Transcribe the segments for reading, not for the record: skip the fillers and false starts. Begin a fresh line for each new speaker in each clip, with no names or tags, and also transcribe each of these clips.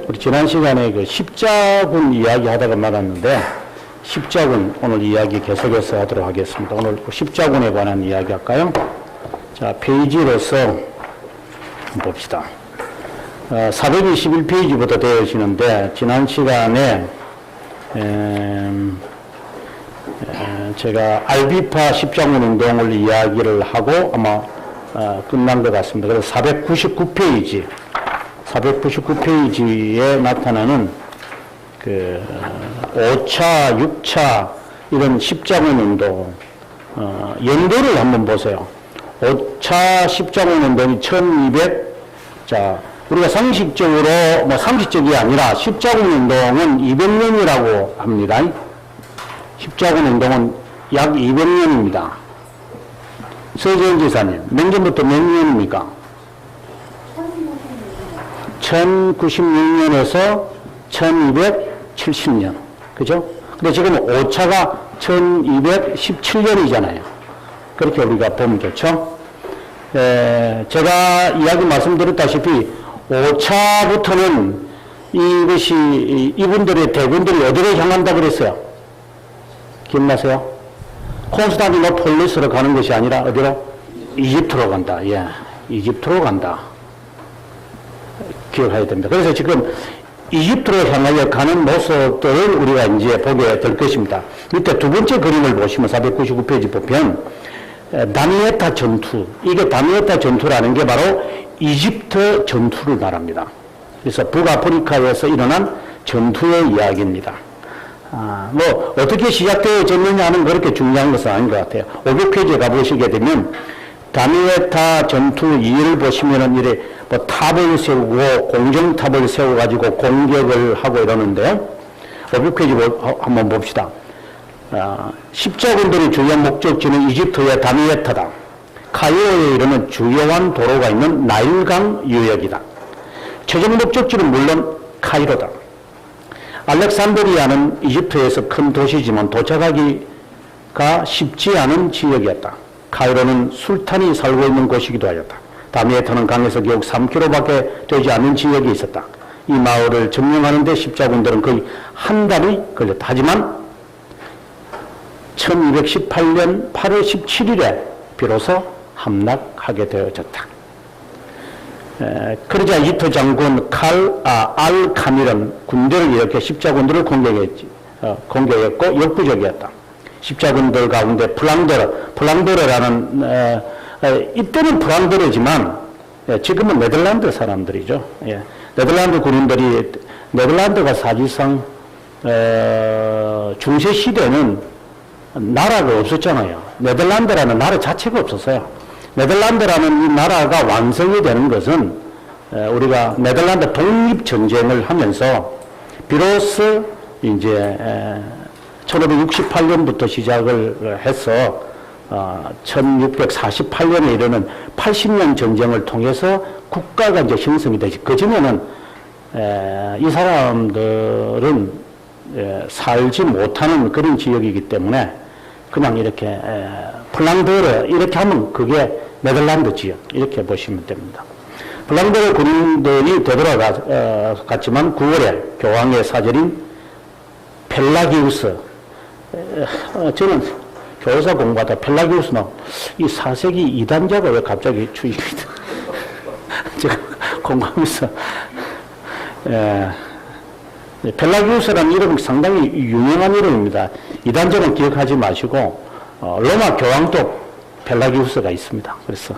우리 지난 시간에 그 십자군 이야기 하다가 말았는데, 십자군 오늘 이야기 계속해서 하도록 하겠습니다. 오늘 십자군에 관한 이야기 할까요? 자, 페이지로서 봅시다. 421페이지부터 되어지는데, 지난 시간에 제가 알비파 십자군 운동을 이야기를 하고 아마 끝난 것 같습니다. 그래서 499페이지에 나타나는 그 5차, 6차 이런 십자군 운동 연도를 한번 보세요. 5차 십자군 운동이 1200, 자, 우리가 상식적으로, 상식적이 아니라 십자군 운동은 200년이라고 합니다. 십자군 운동은 약 200년입니다. 서재현 지사님, 몇 년부터 몇 년입니까? 1096년에서 1270년. 그죠? 근데 지금 5차가 1217년이잖아요. 그렇게 우리가 보면 좋죠? 제가 이야기 말씀드렸다시피 5차부터는 이분들의 대군들이 어디로 향한다 그랬어요? 기억나세요? 콘스탄티노폴리스로 가는 것이 아니라 어디로? 이집트로 간다. 예, 이집트로 간다. 기억해야 됩니다. 그래서 지금 이집트로 향하여 가는 모습들을 우리가 이제 보게 될 것입니다. 밑에 두 번째 그림을 보시면 499페이지 보면 다미에타 전투, 이게 다미에타 전투라는 게 바로 이집트 전투를 말합니다. 그래서 북아프리카에서 일어난 전투의 이야기입니다. 어떻게 시작되어졌느냐는 그렇게 중요한 것은 아닌 것 같아요. 500페이지에 가보시게 되면 다미에타 전투 2를 보시면은 이래 탑을 세우고 공정탑을 세워가지고 공격을 하고 이러는데요. 500페이지 한번 봅시다. 십자군들의 주요 목적지는 이집트의 다미에타다. 카이로에 이르는 주요한 도로가 있는 나일강 유역이다. 최종 목적지는 물론 카이로다. 알렉산드리아는 이집트에서 큰 도시지만 도착하기가 쉽지 않은 지역이었다. 카이로는 술탄이 살고 있는 곳이기도 하였다. 다미에타는 강에서 겨우 3km밖에 되지 않는 지역에 있었다. 이 마을을 점령하는 데 십자군들은 거의 한 달이 걸렸다. 하지만 1218년 8월 17일에 비로소 함락하게 되어졌다. 그러자 이집트 장군 알 카밀은 군대를 이렇게 십자군들을 공격했고 역부족이었다. 십자군들 가운데 플랑드르라는 이때는 플랑드르지만 지금은 네덜란드 사람들이죠. 네덜란드 군인들이, 네덜란드가 사실상 중세 시대는 나라가 없었잖아요. 네덜란드라는 나라 자체가 없었어요. 네덜란드라는 이 나라가 완성이 되는 것은 우리가 네덜란드 독립전쟁을 하면서 비로소 이제 1568년부터 시작을 해서 1648년에 이르는 80년 전쟁을 통해서 국가가 이제 형성이 되지. 그전에는 이 사람들은 살지 못하는 그런 지역이기 때문에 그냥 이렇게 플랑드르 이렇게 하면 그게 네덜란드 지역 이렇게 보시면 됩니다. 플랑드르 군인들이 되돌아갔지만 9월에 교황의 사절인 펠라기우스, 저는 교사 공부하다 펠라기우스는 이 4세기 이단자가 왜 갑자기 주입이 제가 공부하면서 펠라기우스라는 이름은 상당히 유명한 이름입니다. 이단자는 기억하지 마시고 로마 교황도 펠라기우스가 있습니다. 그래서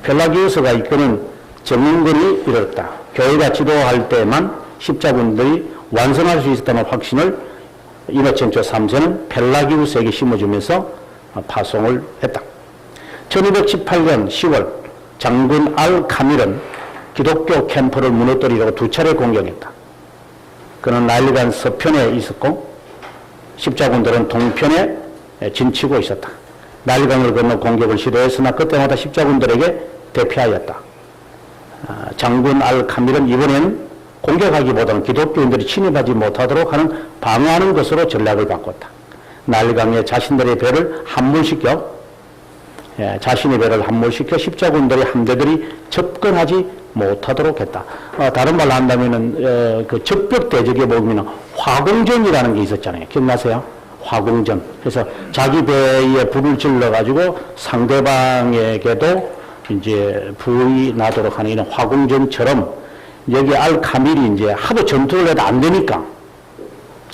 펠라기우스가 이끄는 정인군이 이뤘다. 교회가 지도할 때만 십자군들이 완성할 수 있었다는 확신을 이노첸초 3세는 펠라기우스에게 심어주면서 파송을 했다. 1218년 10월 장군 알 카밀은 기독교 캠프를 무너뜨리려고 2차례 공격했다. 그는 나일강 서편에 있었고 십자군들은 동편에 진치고 있었다. 나일강을 건너 공격을 시도했으나 그때마다 십자군들에게 대피하였다. 장군 알 카밀은 이번엔 공격하기보다는 기독교인들이 침입하지 못하도록 하는 방어하는 것으로 전략을 바꿨다. 나일강에 자신들의 배를 함몰시켜 십자군들의 함대들이 접근하지 못하도록 했다. 다른 말로 한다면은 그 적벽 대적에 보면은 화공전이라는 게 있었잖아요. 기억나세요? 화공전. 그래서 자기 배에 불을 질러 가지고 상대방에게도 이제 불이 나도록 하는 이런 화공전처럼 여기 알카밀이 이제 하도 전투를 해도 안 되니까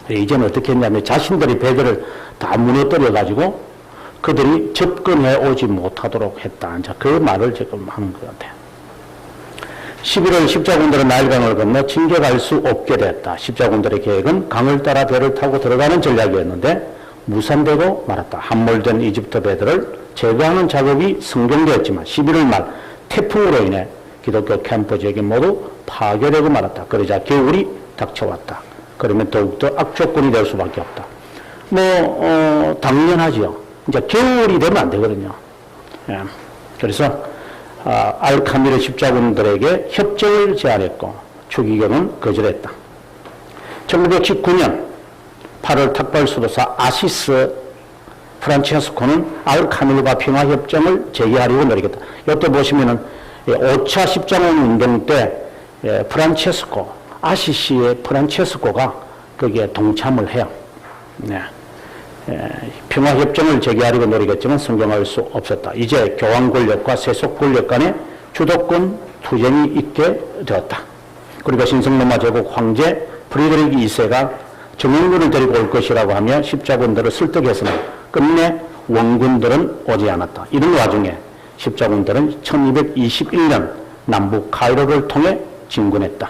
이제는 어떻게 했냐면 자신들의 배들을 다 무너뜨려 가지고 그들이 접근해 오지 못하도록 했다. 자, 그 말을 지금 하는 것 같아요. 11월 십자군들은 나일강을 건너 진격할 수 없게 됐다. 십자군들의 계획은 강을 따라 배를 타고 들어가는 전략이었는데 무산되고 말았다. 함몰된 이집트 배들을 제거하는 작업이 성공되었지만 11월 말 태풍으로 인해 기독교 캠프 지역이 모두 파괴되고 말았다. 그러자 겨울이 닥쳐왔다. 그러면 더욱더 악조건이 될 수밖에 없다. 당연하지요. 이제 겨울이 되면 안 되거든요. 예. 그래서 알카밀의 십자군들에게 협정을 제안했고 추기경은 거절했다. 1919년 8월 탁발 수도사 아시스 프란체스코는 알카밀과 평화협정을 재개하려고 노력했다. 이때 보시면은 5차 십자군 운동 때 프란체스코, 아시시의 프란체스코가 거기에 동참을 해요. 네. 평화협정을 재개하려고 노력했지만 성공할 수 없었다. 이제 교황 권력과 세속 권력 간의 주도권 투쟁이 있게 되었다. 그리고 신성로마 제국 황제 프리드리히 2세가 정원군을 데리고 올 것이라고 하며 십자군들을 설득했으나 끝내 원군들은 오지 않았다. 이런 와중에 십자군들은 1221년 남부 카이로를 통해 진군했다.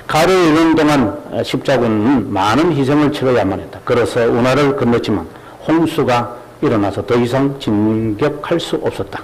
가을에 이르는 동안 십자군은 많은 희생을 치러야만 했다. 그래서 운하를 건넜지만 홍수가 일어나서 더 이상 진격할 수 없었다.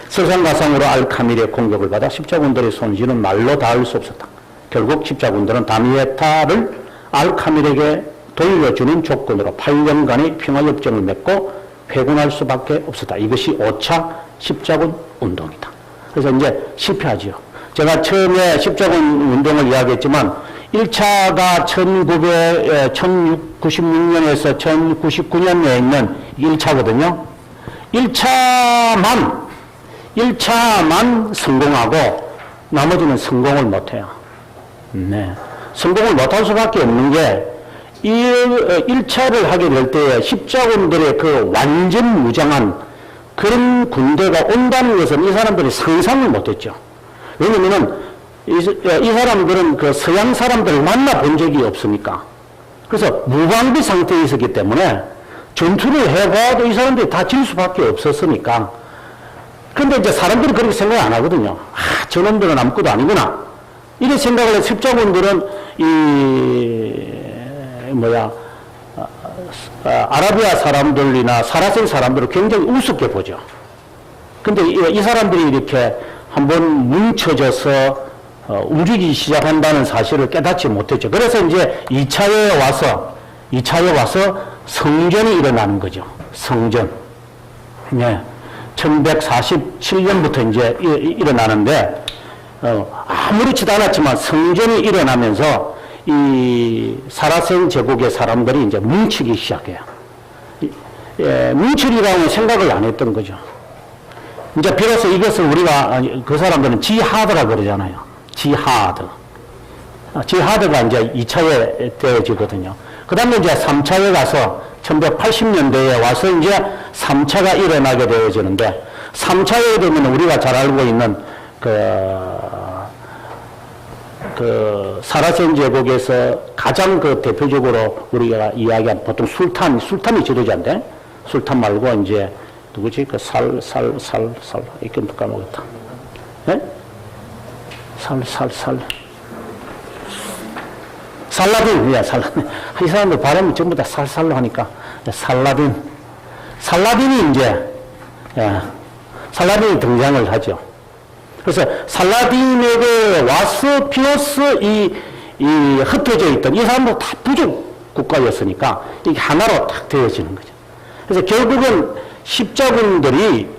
설상가상으로 알카밀의 공격을 받아 십자군들의 손실은 말로 닿을 수 없었다. 결국 십자군들은 다미에타를 알카밀에게 돌려주는 조건으로 8년간의 평화협정을 맺고 회군할 수밖에 없었다. 이것이 5차 십자군 운동이다. 그래서 이제 실패하지요. 제가 처음에 십자군 운동을 이야기했지만 1차가 1096년에서 1099년에 있는 1차거든요. 1차만 성공하고 나머지는 성공을 못해요. 네. 성공을 못할 수밖에 없는 게 1차를 하게 될 때에 십자군들의 그 완전 무장한 그런 군대가 온다는 것은 이 사람들이 상상을 못했죠. 왜냐면은 이 사람들은 그 서양 사람들을 만나본 적이 없으니까. 그래서 무방비 상태에 있었기 때문에 전투를 해봐도 이 사람들이 다 질 수밖에 없었으니까. 근데 이제 사람들이 그렇게 생각 안 하거든요. 저놈들은 아무것도 아니구나. 이렇게 생각을 해서 십자군들은 아라비아 사람들이나 사라센 사람들을 굉장히 우습게 보죠. 근데 이 사람들이 이렇게 한번 뭉쳐져서 움직이기 시작한다는 사실을 깨닫지 못했죠. 그래서 이제 2차에 와서 성전이 일어나는 거죠. 성전. 네. 1147년부터 이제 일어나는데, 아무렇지도 않았지만 성전이 일어나면서 이 사라센 제국의 사람들이 이제 뭉치기 시작해요. 뭉치리라고 생각을 안 했던 거죠. 이제 비로소 이것을 우리가 그 사람들은 지하드라 그러잖아요. 지하드가 이제 2차에 되어지거든요. 그 다음에 이제 3차에 가서 1180년대에 와서 이제 3차가 일어나게 되어지는데 3차에 되면 우리가 잘 알고 있는 그 사라센 제국에서 가장 그 대표적으로 우리가 이야기한 보통 술탄이 지도자인데 술탄 말고 이제 누구지? 그 이건 또 까먹었다. 예? 살라딘. 이 사람들 발음이 전부 다 살살로 하니까. 살라딘이 이제, 살라딘이 등장을 하죠. 그래서 살라딘에게 와서 비로소 이 흩어져 있던 이 사람도 다 부족 국가였으니까 이게 하나로 딱 되어지는 거죠. 그래서 결국은 십자군들이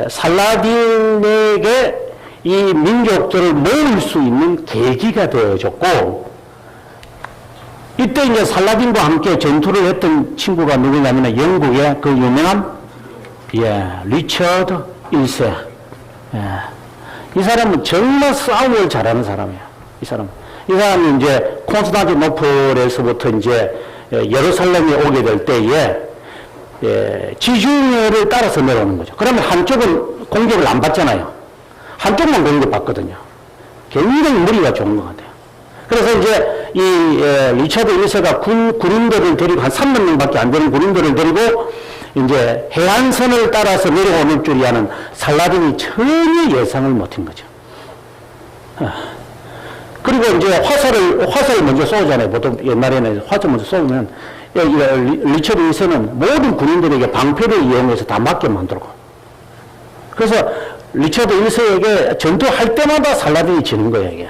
살라딘에게 이 민족들을 모을 수 있는 계기가 되어졌고, 이때 이제 살라딘과 함께 전투를 했던 친구가 누구냐면 영국의 그 유명한 리처드 1세. 이 사람은 정말 싸움을 잘하는 사람이에요. 이 사람이 이제 콘스탄티노플에서부터 이제 예루살렘에 오게 될 때에 지중해를 따라서 내려오는 거죠. 그러면 한쪽은 공격을 안 받잖아요. 한쪽만 공격받거든요. 굉장히 무리가 좋은 것 같아요. 그래서 이제 이 리차드 1세가 군인들을 데리고 한 3만 명밖에 안 되는 군인들을 데리고 이제 해안선을 따라서 내려오는 줄이야는 살라딘이 전혀 예상을 못한 거죠. 그리고 이제 화살을 먼저 쏘잖아요. 보통 옛날에는 화살 먼저 쏘면 리차드 1세는 모든 군인들에게 방패를 이용해서 다 맞게 만들고. 그래서 리차드 1세에게 전투할 때마다 살라딘이 지는 거예요, 이게.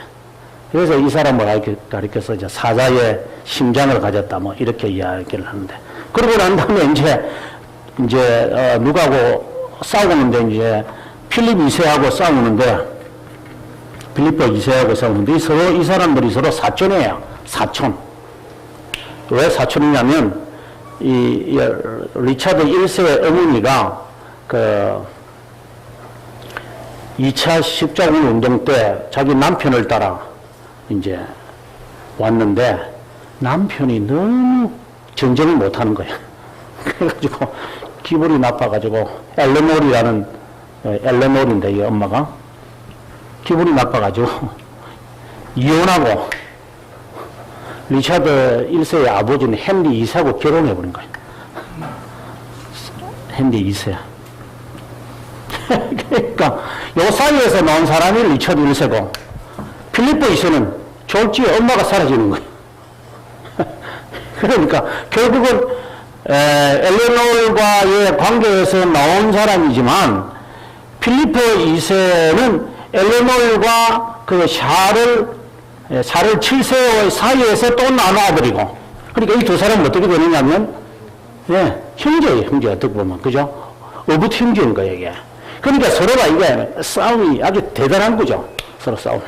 그래서 이 사람을 가리켜서 이제 사자의 심장을 가졌다, 뭐, 이렇게 이야기를 하는데. 그러고 난 다음에 이제 누구하고 싸우는데, 이제, 필립 2세하고 싸우는데, 필리포 2세하고 싸우는데, 이 사람들이 서로 사촌이에요. 사촌. 왜 사촌이냐면, 이 리차드 1세의 어머니가, 2차 십자군 운동 때 자기 남편을 따라 이제 왔는데 남편이 너무 전쟁을 못하는 거예요. 그래가지고 기분이 나빠가지고 엘레노르인데 이 엄마가 기분이 나빠가지고 이혼하고 리차드 1세의 아버지는 헨리 2세하고 결혼해버린 거예요. 헨리 2세. 그러니까 요 사이에서 나온 사람이 리차드 1세고 필리포 2세는 졸지에 엄마가 사라지는 거예요. 그러니까 결국은 엘레노르와의 관계에서 나온 사람이지만 필리포 2세는 엘레노르와 그 샤를 7세의 사이에서 또 나눠버리고 그러니까 이 두 사람은 어떻게 되느냐면 형제예요. 형제 어떻게 보면 그죠? 어붓 형제인 거예요 이게. 그러니까 서로가 이게 싸움이 아주 대단한 거죠. 서로 싸움.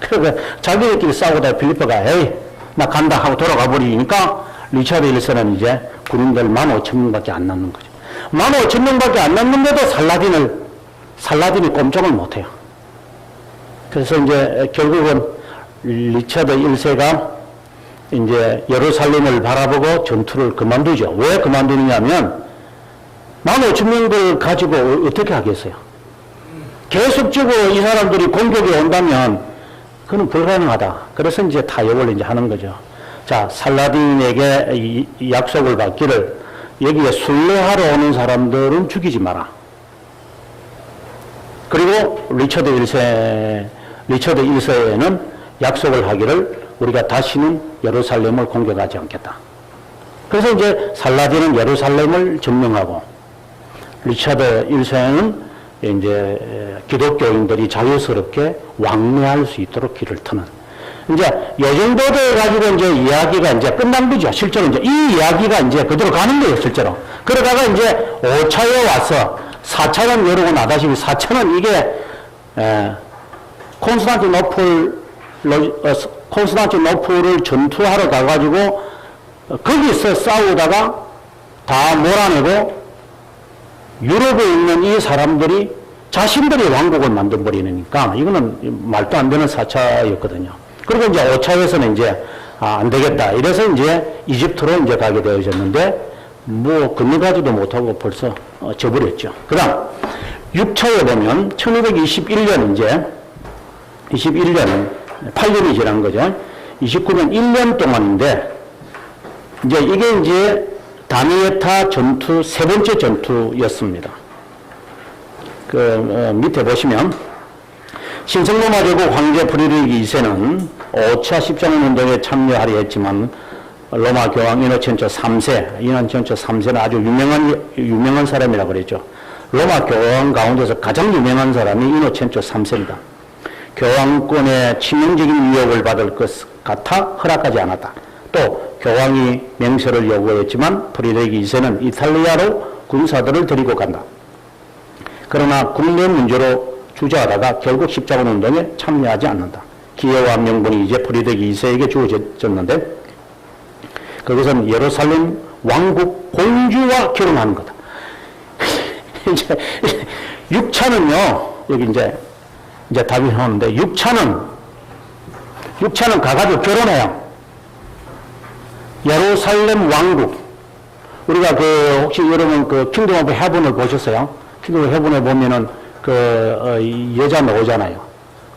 그러니까 자기들끼리 싸우다 필리포가 에이 나 간다 하고 돌아가 버리니까 리차드 1세는 이제 군인들 15,000명밖에 안 남는 거죠. 15,000명밖에 안 남는데도 살라딘이 꼼짝을 못해요. 그래서 이제 결국은 리차드 1세가 이제 예루살렘을 바라보고 전투를 그만두죠. 왜 그만두느냐면 15,000명들 가지고 어떻게 하겠어요? 계속적으로 이 사람들이 공격이 온다면 그건 불가능하다. 그래서 이제 타협을 이제 하는 거죠. 자, 살라딘에게 이 약속을 받기를 여기에 순례하러 오는 사람들은 죽이지 마라. 그리고 리차드 1세에는 약속을 하기를 우리가 다시는 예루살렘을 공격하지 않겠다. 그래서 이제 살라딘은 예루살렘을 점령하고 리차드 1세는 이제 기독교인들이 자유스럽게 왕래할 수 있도록 길을 트는. 이제 요 정도 돼가지고 이제 이야기가 이제 끝난 거죠. 실제로 이제 이 이야기가 이제 그대로 가는 거예요, 실제로. 그러다가 이제 5차에 와서 4차는 여러분 아다시피 4차는 이게 콘스탄티노플을 전투하러 가가지고 거기서 싸우다가 다 몰아내고 유럽에 있는 이 사람들이 자신들이 왕국을 만들어버리니까 이거는 말도 안 되는 4차였거든요. 그리고 이제 5차에서는 이제 안 되겠다. 이래서 이제 이집트로 이제 가게 되어졌는데 뭐 건너가지도 못하고 벌써 져버렸죠. 그 다음 6차에 보면 1221년 이제 21년 8년이 지난 거죠. 29년 1년 동안인데 이제 이게 이제 다니에타 전투 세 번째 전투였습니다. 밑에 보시면 신성로마 제국 황제 프리드리히 2세는 5차 십자군 운동에 참여하려 했지만 로마 교황 이노첸토 3세는 아주 유명한 사람이라고 그랬죠. 로마 교황 가운데서 가장 유명한 사람이 이노첸토 3세입니다. 교황권의 치명적인 위협을 받을 것 같아 허락하지 않았다. 또 교황이 맹세를 요구했지만 프리드리히 2세는 이탈리아로 군사들을 데리고 간다. 그러나 국내 문제로 주저하다가 결국 십자군 운동에 참여하지 않는다. 기회와 명분이 이제 프리드리히 2세에게 주어졌는데 그것은 예루살렘 왕국 공주와 결혼하는 거다. 이제 6차는요, 여기 이제 이제 답이 나오는데 6차는 가가지고 결혼해요. 예루살렘 왕국. 우리가 혹시 여러분 킹덤 오브 헤븐을 보셨어요? 킹덤 오브 헤븐에 보면은 여자 나오잖아요.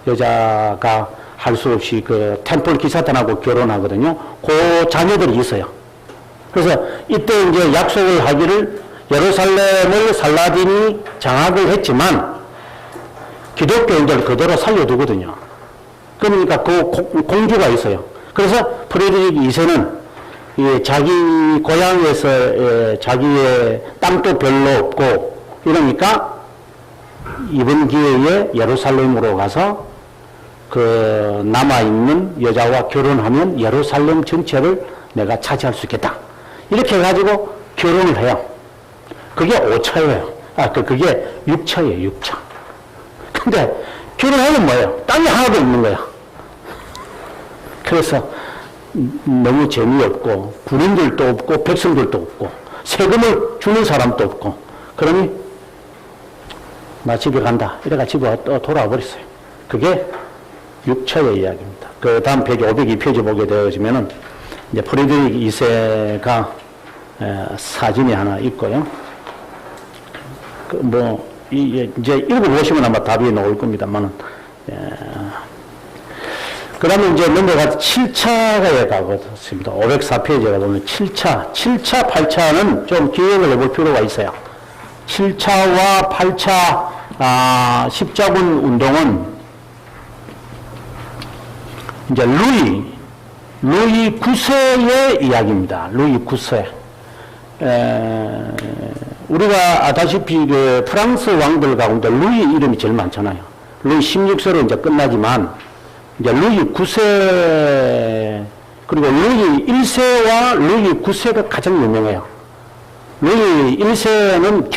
여자가 할 수 없이 템플 기사단하고 결혼하거든요. 그 자녀들이 있어요. 그래서 이때 이제 약속을 하기를 예루살렘을 살라딘이 장악을 했지만 기독교인들 그대로 살려두거든요. 그러니까 공주가 있어요. 그래서 프레드릭 2세는 자기 고향에서 자기의 땅도 별로 없고 이러니까 이번 기회에 예루살렘으로 가서 남아있는 여자와 결혼하면 예루살렘 전체를 내가 차지할 수 있겠다. 이렇게 해가지고 결혼을 해요. 그게 5차예요. 그게 6차예요, 6차. 근데 결혼하면 뭐예요? 땅이 하나도 없는 거야. 그래서 너무 재미없고, 군인들도 없고, 백성들도 없고, 세금을 주는 사람도 없고, 그러니 나 집에 간다. 이래가 집에 돌아와 버렸어요. 그게 6차의 이야기입니다. 그 다음 페이지 502페이지 보게 되어지면은 이제 프레드릭 2세가 사진이 하나 있고요. 이제 읽어보시면 아마 답이 나올 겁니다만은. 그 다음에 이제 넘어가서 7차에 가겠습니다. 504페이지에 보면 7차, 8차는 좀 기억을 해볼 필요가 있어요. 7차와 8차, 십자군 운동은 이제 루이 9세의 이야기입니다. 루이 9세. 우리가 아다시피 프랑스 왕들 가운데 루이 이름이 제일 많잖아요. 루이 16세로 이제 끝나지만, 이제 루이 9세, 그리고 루이 1세와 루이 9세가 가장 유명해요. 루이 1세는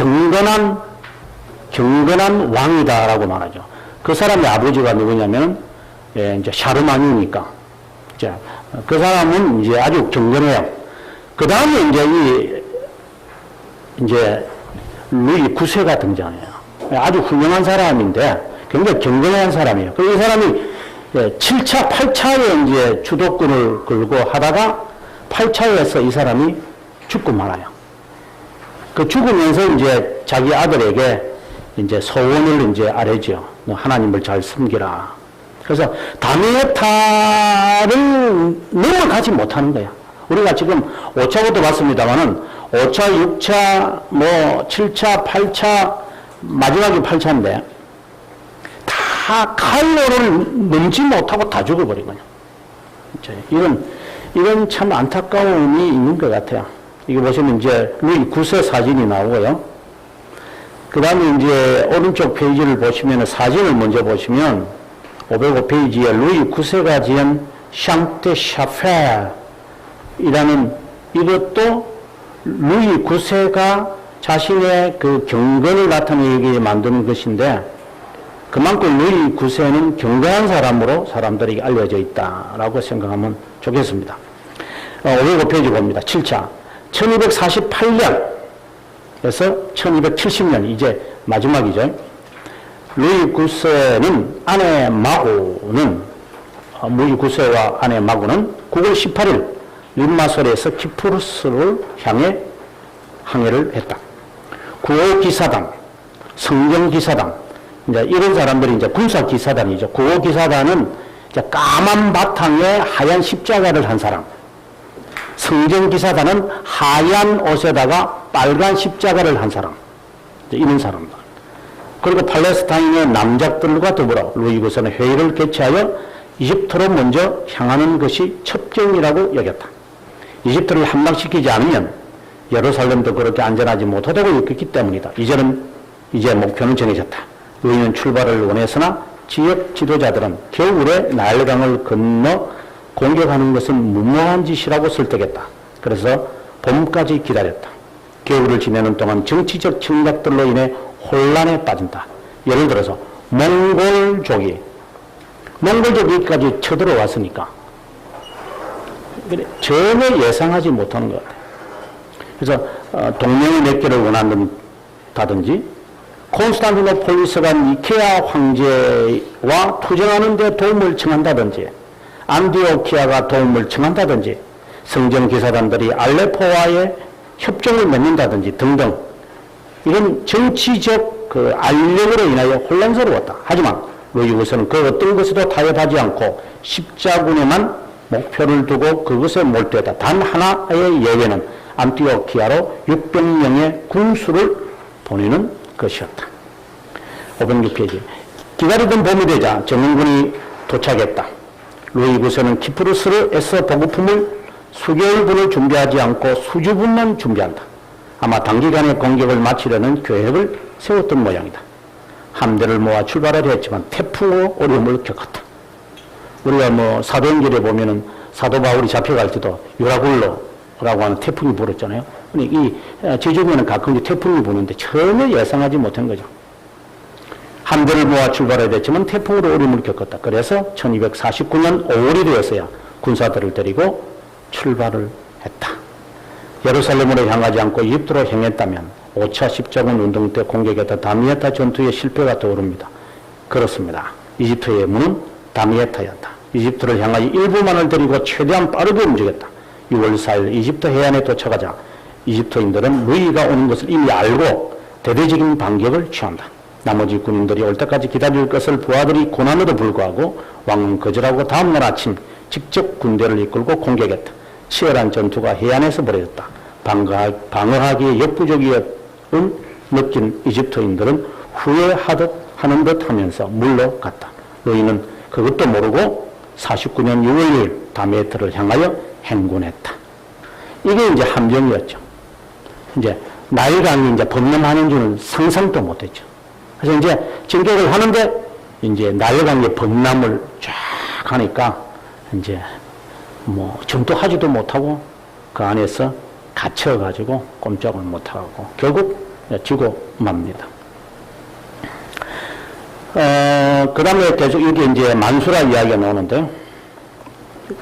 경건한 왕이다라고 말하죠. 그 사람의 아버지가 누구냐면, 이제 샤르마니니까. 자, 그 사람은 이제 아주 경건해요. 그 다음에 이제 루이 9세가 등장해요. 아주 훌륭한 사람인데 굉장히 경건한 사람이에요. 이 사람이 7차, 8차에 이제 주도권을 걸고 하다가 8차에서 이 사람이 죽고 말아요. 그 죽으면서 이제 자기 아들에게 이제 소원을 이제 아뢰죠. 너 하나님을 잘 섬기라. 그래서 다메타를 넘어가지 못하는 거야. 우리가 지금 5차부터 봤습니다만은 5차, 6차, 7차, 8차, 마지막이 8차인데 다 칼로를 넘지 못하고 다 죽어버린 거예요. 이건 참 안타까움이 있는 것 같아요. 이거 보시면 이제 루이 9세 사진이 나오고요. 그 다음에 이제 오른쪽 페이지를 보시면 사진을 먼저 보시면 505페이지에 루이 9세가 지은 샹테 샤펠이라는 이것도 루이 9세가 자신의 그 경건을 나타내게 만드는 것인데 그만큼 루이 9세는 경건한 사람으로 사람들에게 알려져 있다라고 생각하면 좋겠습니다. 505페이지 봅니다. 7차. 1248년에서 1270년, 이제 마지막이죠. 루이 9세는 아내 마고는, 루이 9세와 아내 마고는 9월 18일 림마솔에서 키프루스를 향해 항해를 했다. 구호 기사단, 성경 기사단, 이제 이런 사람들이 이제 군사 기사단이죠. 구호 기사단은 이제 까만 바탕에 하얀 십자가를 한 사람. 성경 기사단은 하얀 옷에다가 빨간 십자가를 한 사람. 이런 사람들. 그리고 팔레스타인의 남작들과 더불어 루이 9세는 회의를 개최하여 이집트로 먼저 향하는 것이 첩경이라고 여겼다. 이집트를 함락시키지 않으면 예루살렘도 그렇게 안전하지 못하다고 여겼기 때문이다. 이제 목표는 정해졌다. 루이는 출발을 원했으나 지역 지도자들은 겨울에 나일강을 건너 공격하는 것은 무모한 짓이라고 설득했다. 그래서 봄까지 기다렸다. 겨울을 지내는 동안 정치적 청약들로 인해 혼란에 빠진다. 예를 들어서 몽골족이 여기까지 쳐들어왔으니까 전혀 예상하지 못하는 것 같아요. 그래서 동맹을 맺기를 원한다든지 콘스탄티노폴리스가 니케아 황제와 투쟁하는 데 도움을 청한다든지 안디오키아가 도움을 청한다든지 성전 기사단들이 알레포와의 협정을 맺는다든지 등등 이런 정치적 그 알력으로 인하여 혼란스러웠다. 하지만 루이 우서는 그 어떤 것에도 타협하지 않고 십자군에만 목표를 두고 그것에 몰두했다. 단 하나의 예외는 안티오키아로 600명의 군수를 보내는 것이었다. 506페이지. 기다리던 봄이 되자 정은군이 도착했다. 루이 우서는 키프루스에서 보급품을 수개월분을 준비하지 않고 수주분만 준비한다. 아마 단기간에 공격을 마치려는 계획을 세웠던 모양이다. 함대를 모아 출발하려 했지만 태풍으로 어려움을 겪었다. 우리가 뭐 사도행전에 보면은 사도 바울이 잡혀갈 때도 유라굴로라고 하는 태풍이 불었잖아요. 이 제주도에는 가끔 태풍이 부는데 전혀 예상하지 못한 거죠. 함대를 모아 출발해야 됐지만 태풍으로 어려움을 겪었다. 그래서 1249년 5월이 되었어야 군사들을 데리고 출발을 했다. 예루살렘으로 향하지 않고 이집트로 향했다면 5차 십자군 운동 때 공격했던 다미에타 전투의 실패가 떠오릅니다. 그렇습니다. 이집트의 문은 다미에타였다. 이집트를 향하여 일부만을 데리고 최대한 빠르게 움직였다. 6월 4일 이집트 해안에 도착하자 이집트인들은 루이가 오는 것을 이미 알고 대대적인 반격을 취한다. 나머지 군인들이 올 때까지 기다릴 것을 부하들이 권함에도 불구하고 왕은 거절하고 다음날 아침 직접 군대를 이끌고 공격했다. 치열한 전투가 해안에서 벌어졌다. 방어하기에 역부족임을 느낀 이집트인들은 후회하는 듯 하면서 물러갔다. 루이는 그것도 모르고 49년 6월 6일 다메트를 향하여 행군했다. 이게 이제 함정이었죠. 이제 나일강이 이제 범람하는 줄은 상상도 못했죠. 그래서 이제 진격을 하는데 이제 나일강의 범람을 쫙 하니까 이제 뭐 전투하지도 못하고 그 안에서 갇혀가지고 꼼짝을 못하고 결국 지고 맙니다. 그 다음에 계속 이게 이제 만수라 이야기가 나오는데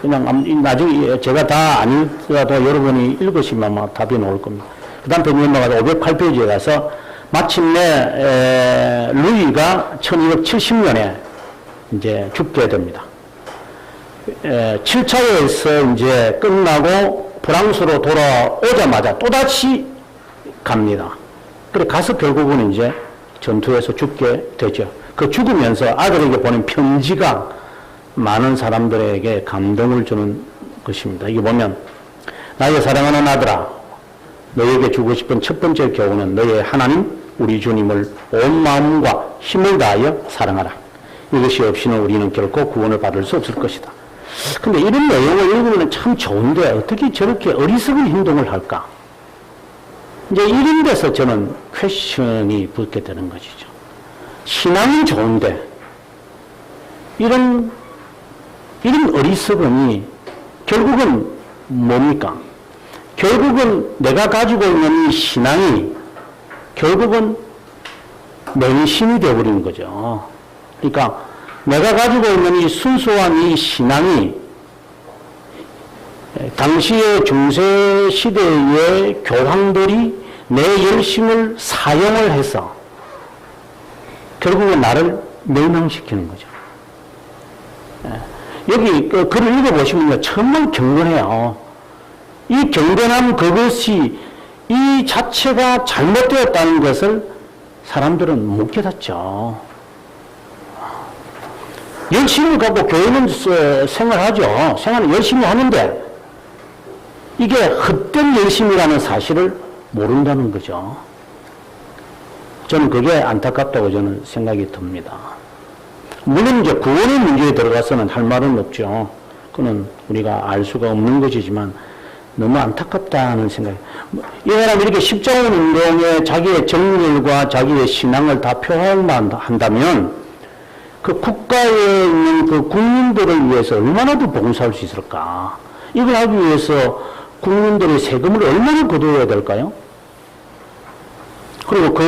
그냥 나중에 제가 다 아니더라도 여러분이 읽으시면 아마 답이 나올 겁니다. 그 다음 페이지 넘어가서 508페이지에 가서 마침내 루이가 1270년에 이제 죽게 됩니다. 7차에서 이제 끝나고 프랑스로 돌아오자마자 또다시 갑니다. 그래 가서 결국은 이제 전투에서 죽게 되죠. 그 죽으면서 아들에게 보낸 편지가 많은 사람들에게 감동을 주는 것입니다. 이게 보면 나의 사랑하는 아들아, 너에게 주고 싶은 첫 번째 교훈은 너의 하나님 우리 주님을 온 마음과 힘을 다하여 사랑하라. 이것이 없이는 우리는 결코 구원을 받을 수 없을 것이다. 근데 이런 내용을 읽으면 참 좋은데 어떻게 저렇게 어리석은 행동을 할까? 이제 이런 데서 저는 퀘션이 붙게 되는 것이죠. 신앙은 좋은데 이런 어리석음이 결국은 뭡니까? 결국은 내가 가지고 있는 이 신앙이 결국은 맹신이 되어버리는 거죠. 그러니까 내가 가지고 있는 이 순수한 이 신앙이 당시의 중세시대의 교황들이 내 열심을 사용을 해서 결국은 나를 멸망시키는 거죠. 여기 글을 읽어보시면 정말 경건해요. 이 경건함 그것이 이 자체가 잘못되었다는 것을 사람들은 못 깨닫죠. 열심을 갖고 교회는 생활하죠. 생활을 열심히 하는데 이게 헛된 열심이라는 사실을 모른다는 거죠. 저는 그게 안타깝다고 저는 생각이 듭니다. 물론 이제 구원의 문제에 들어가서는 할 말은 없죠. 그는 우리가 알 수가 없는 것이지만 너무 안타깝다는 생각이. 이 사람이 이렇게 십자군 운동에 자기의 정열과 자기의 신앙을 다 표현만 한다면 그 국가에 있는 그 국민들을 위해서 얼마나 더 봉사할 수 있을까? 이걸 하기 위해서 국민들의 세금을 얼마나 거둬야 될까요? 그리고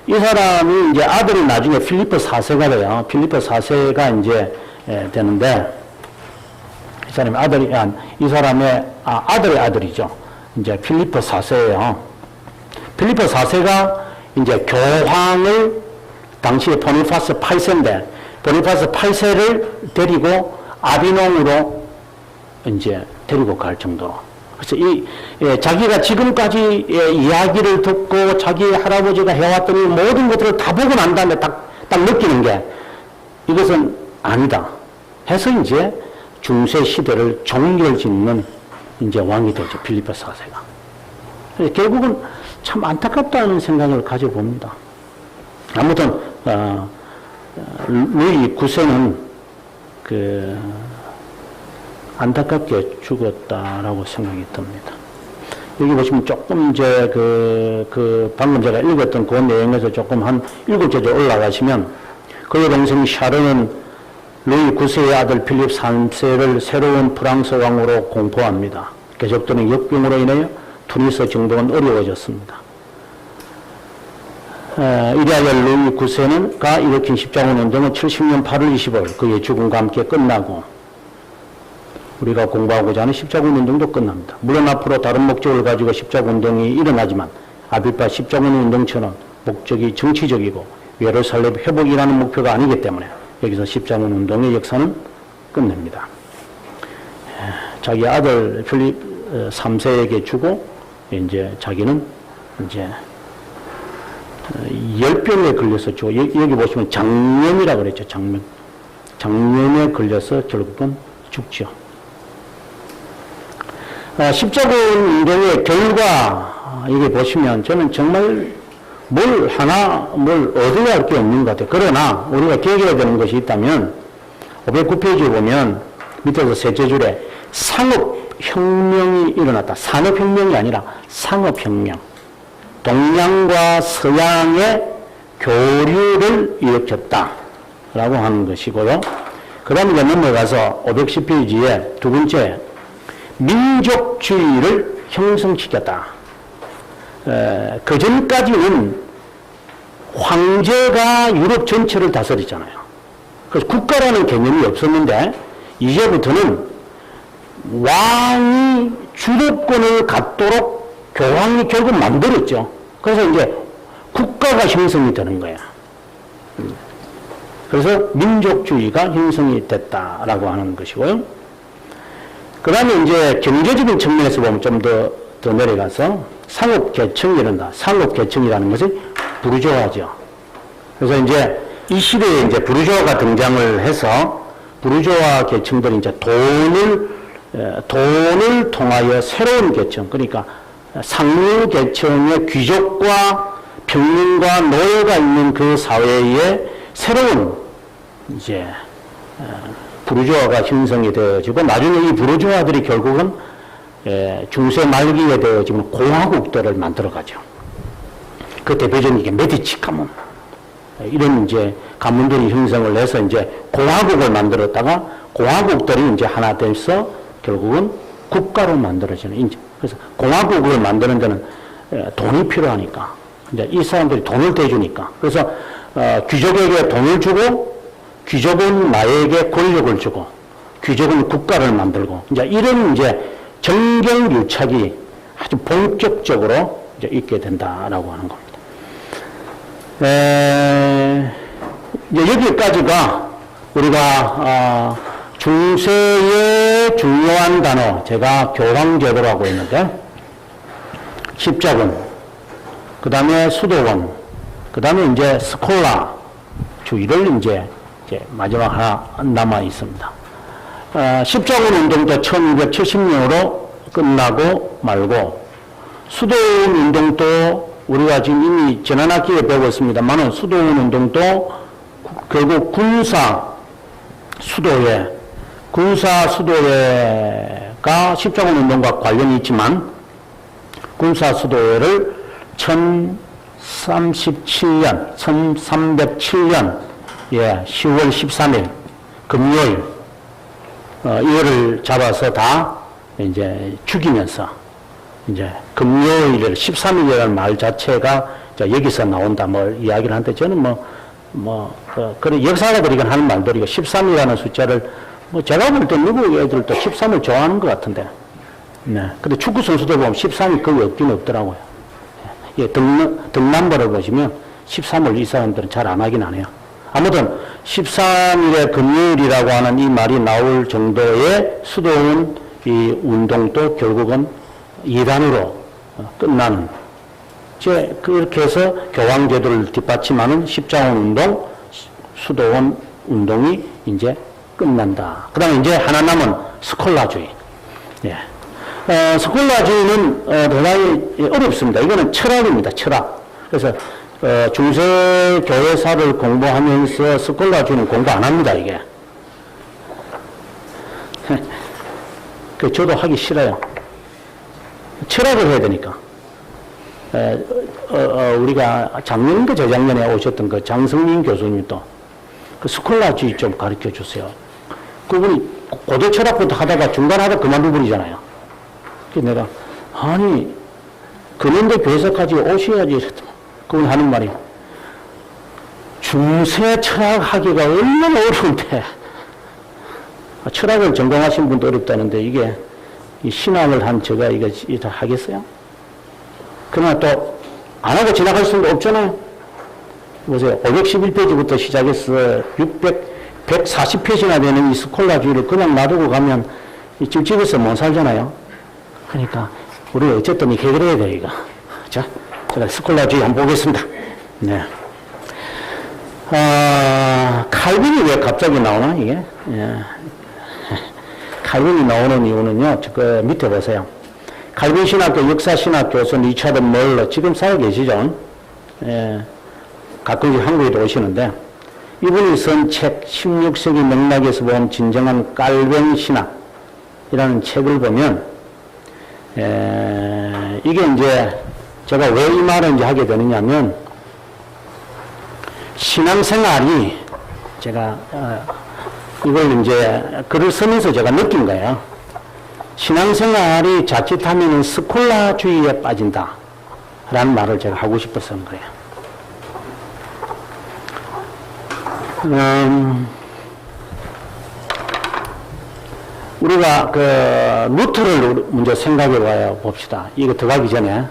이 사람이 이제 아들이 나중에 필리포 4세가 돼요. 필리포 4세가 이제 되는데, 이 사람의 아들의 아들이죠. 이제 필리포 4세예요. 필리포 4세가 이제 교황을 당시에 보니파스 8세인데 보니파스 8세를 데리고 아비뇽으로 이제 데리고 갈 정도로. 그래서 자기가 지금까지 이야기를 듣고 자기 할아버지가 해왔던 이 모든 것들을 다 보고 난 다음에 딱 느끼는 게 이것은 아니다 해서 이제 중세 시대를 종결 짓는 이제 왕이 되죠. 필리포 4세가. 결국은 참 안타깝다는 생각을 가져봅니다. 아무튼 루이 9세는 안타깝게 죽었다라고 생각이 듭니다. 여기 보시면 조금 이제 방금 제가 읽었던 그 내용에서 조금 한 7절 올라가시면 그의 동생 샤르는 루이 9세의 아들 필립 3세를 새로운 프랑스 왕으로 공포합니다. 계속되는 역병으로 인하여 투니스 정복은 어려워졌습니다. 이리하여 루이 9세가 일으킨 십자군 운동은 70년 8월 20일 그의 죽음과 함께 끝나고 우리가 공부하고자 하는 십자군 운동도 끝납니다. 물론 앞으로 다른 목적을 가지고 십자군 운동이 일어나지만 아빌파 십자군 운동처럼 목적이 정치적이고 예루살렘 회복이라는 목표가 아니기 때문에 여기서 십자군 운동의 역사는 끝냅니다. 자기 아들 필립 3세에게 주고 이제 자기는 이제 열병에 걸렸었죠. 여기 보시면 장염이라고 그랬죠. 장염에 걸려서 결국은 죽죠. 십자군 운동의 결과 여기 보시면 저는 정말 뭘 얻어야 할 게 없는 것 같아요. 그러나 우리가 기억해야 되는 것이 있다면 509페이지에 보면 밑에서 셋째 줄에 상업혁명이 일어났다. 산업혁명이 아니라 상업혁명. 동양과 서양의 교류를 일으켰다. 라고 하는 것이고요. 그 다음에 넘어가서 510페이지에 두 번째, 민족주의를 형성시켰다. 그 전까지는 황제가 유럽 전체를 다스리잖아요. 그래서 국가라는 개념이 없었는데 이제부터는 왕이 주도권을 갖도록 교황이 결국 만들었죠. 그래서 이제 국가가 형성이 되는 거야. 그래서 민족주의가 형성이 됐다라고 하는 것이고요. 그 다음에 이제 경제적인 측면에서 보면 좀 더 내려가서 상업계층이 일어난다. 상업계층이라는 것이 부르주아죠. 그래서 이제 이 시대에 이제 부르주아가 등장을 해서 부르주아 계층들이 이제 돈을 통하여 새로운 계층, 그러니까 상류 계층의 귀족과 평민과 노예가 있는 그 사회에 새로운 이제 부르주아가 형성이 되어지고 나중에 이 부르주아들이 결국은 중세 말기에 되어지면 공화국들을 만들어가죠. 그 대표적인 게 메디치 가문. 이런 이제 가문들이 형성을 해서 이제 공화국을 만들었다가 공화국들이 이제 하나 돼서 결국은 국가로 만들어지는. 그래서 공화국을 만드는 데는 돈이 필요하니까. 이제 이 사람들이 돈을 대주니까. 그래서 귀족에게 돈을 주고 귀족은 나에게 권력을 주고 귀족은 국가를 만들고 이제 이런 이제 정경유착이 아주 본격적으로 이제 있게 된다라고 하는 겁니다. 이제 여기까지가 우리가 중세의 중요한 단어, 제가 교황제도라고 했는데 십자군, 그 다음에 수도원, 그 다음에 이제 스콜라 주의를 이제 마지막 하나 남아 있습니다. 십자군 운동도 1270년으로 끝나고 말고 수도원 운동도 우리가 지금 이미 지난 학기에 배웠습니다만은 수도원 운동도 결국 군사 수도회가 십자군 운동과 관련이 있지만 군사 수도회를 1307년 10월 13일 금요일 이거를 잡아서 다 이제 죽이면서 이제 금요일을 13일이라는 말 자체가 여기서 나온다 뭐 이야기를 하는데 저는 그런 역사가들이 하는 말들이고 13이라는 숫자를 제가 볼 때 미국 애들도 13을 좋아하는 것 같은데. 네. 근데 축구 선수들 보면 13이 거의 없긴 없더라고요. 예, 등남벌을 보시면 13월 이 사람들은 잘 안 하긴 안 해요. 아무튼 13일에 금요일이라고 하는 이 말이 나올 정도의 수도원 이 운동도 결국은 이단으로 끝나는, 그렇게 해서 교황제도를 뒷받침하는 십자군 운동, 수도원 운동이 이제 끝난다. 그 다음에 이제 하나 남은 스콜라주의. 예. 스콜라주의는 대단히 어렵습니다. 이거는 철학입니다. 철학. 그래서 중세 교회사를 공부하면서 스콜라주의는 공부 안 합니다. 이게. 저도 하기 싫어요. 철학을 해야 되니까. 우리가 작년인가 재작년에 오셨던 그 장성민 교수님도 그 스콜라주의 좀 가르쳐 주세요. 그분이 고대 철학부터 하다가 중간하다 그만둔 분이잖아요. 그래서 내가, 아니, 근현대 교회사까지 오셔야지. 그분 하는 말이, 중세 철학 하기가 얼마나 어려운데, 철학을 전공하신 분도 어렵다는데, 이게, 이 신학을 한 제가 이거 다 하겠어요? 그러나 또, 안 하고 지나갈 수는 없잖아요. 보세요. 511페이지부터 시작해서 140페이지나 되는 이 스콜라주의를 그냥 놔두고 가면 이 집집에서 못 살잖아요. 그러니까, 우리 어쨌든 이렇게 해결해야 돼요, 이거. 자, 제가 스콜라주의 한번 보겠습니다. 네. 칼빈이 왜 갑자기 나오나, 이게? 예. 칼빈이 나오는 이유는요, 그 밑에 보세요. 칼빈 신학교, 역사 신학 교수 리차드 멀러, 지금 살아 계시죠? 예. 가끔씩 한국에도 오시는데, 이분이 쓴 책, 16세기 맥락에서 본 진정한 깔뱅 신학이라는 책을 보면, 이게 이제, 제가 왜 이 말을 이제 하게 되느냐면, 신앙생활이, 제가, 이걸 이제 글을 쓰면서 제가 느낀 거예요. 신앙생활이 자칫하면 스콜라주의에 빠진다. 라는 말을 제가 하고 싶어서 한 거예요. 우리가 그 루터를 먼저 생각해 봐요. 봅시다. 이거 들어가기 전에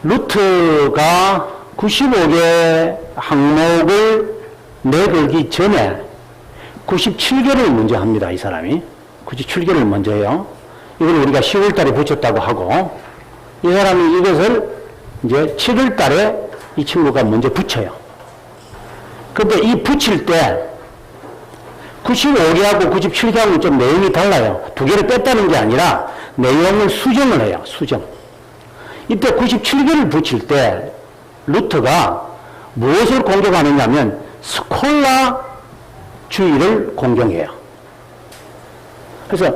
루터가 95개 항목을 내걸기 전에 97개를 먼저 합니다. 이 사람이 97개를 먼저 해요. 이걸 우리가 10월 달에 붙였다고 하고, 이 사람이 이것을 이제 7월 달에 이 친구가 먼저 붙여요. 근데 이 붙일 때 95개하고 97개하고는 좀 내용이 달라요. 두 개를 뺐다는 게 아니라 내용을 수정을 해요. 수정. 이때 97개를 붙일 때 루터가 무엇을 공격하느냐면 스콜라주의를 공격해요. 그래서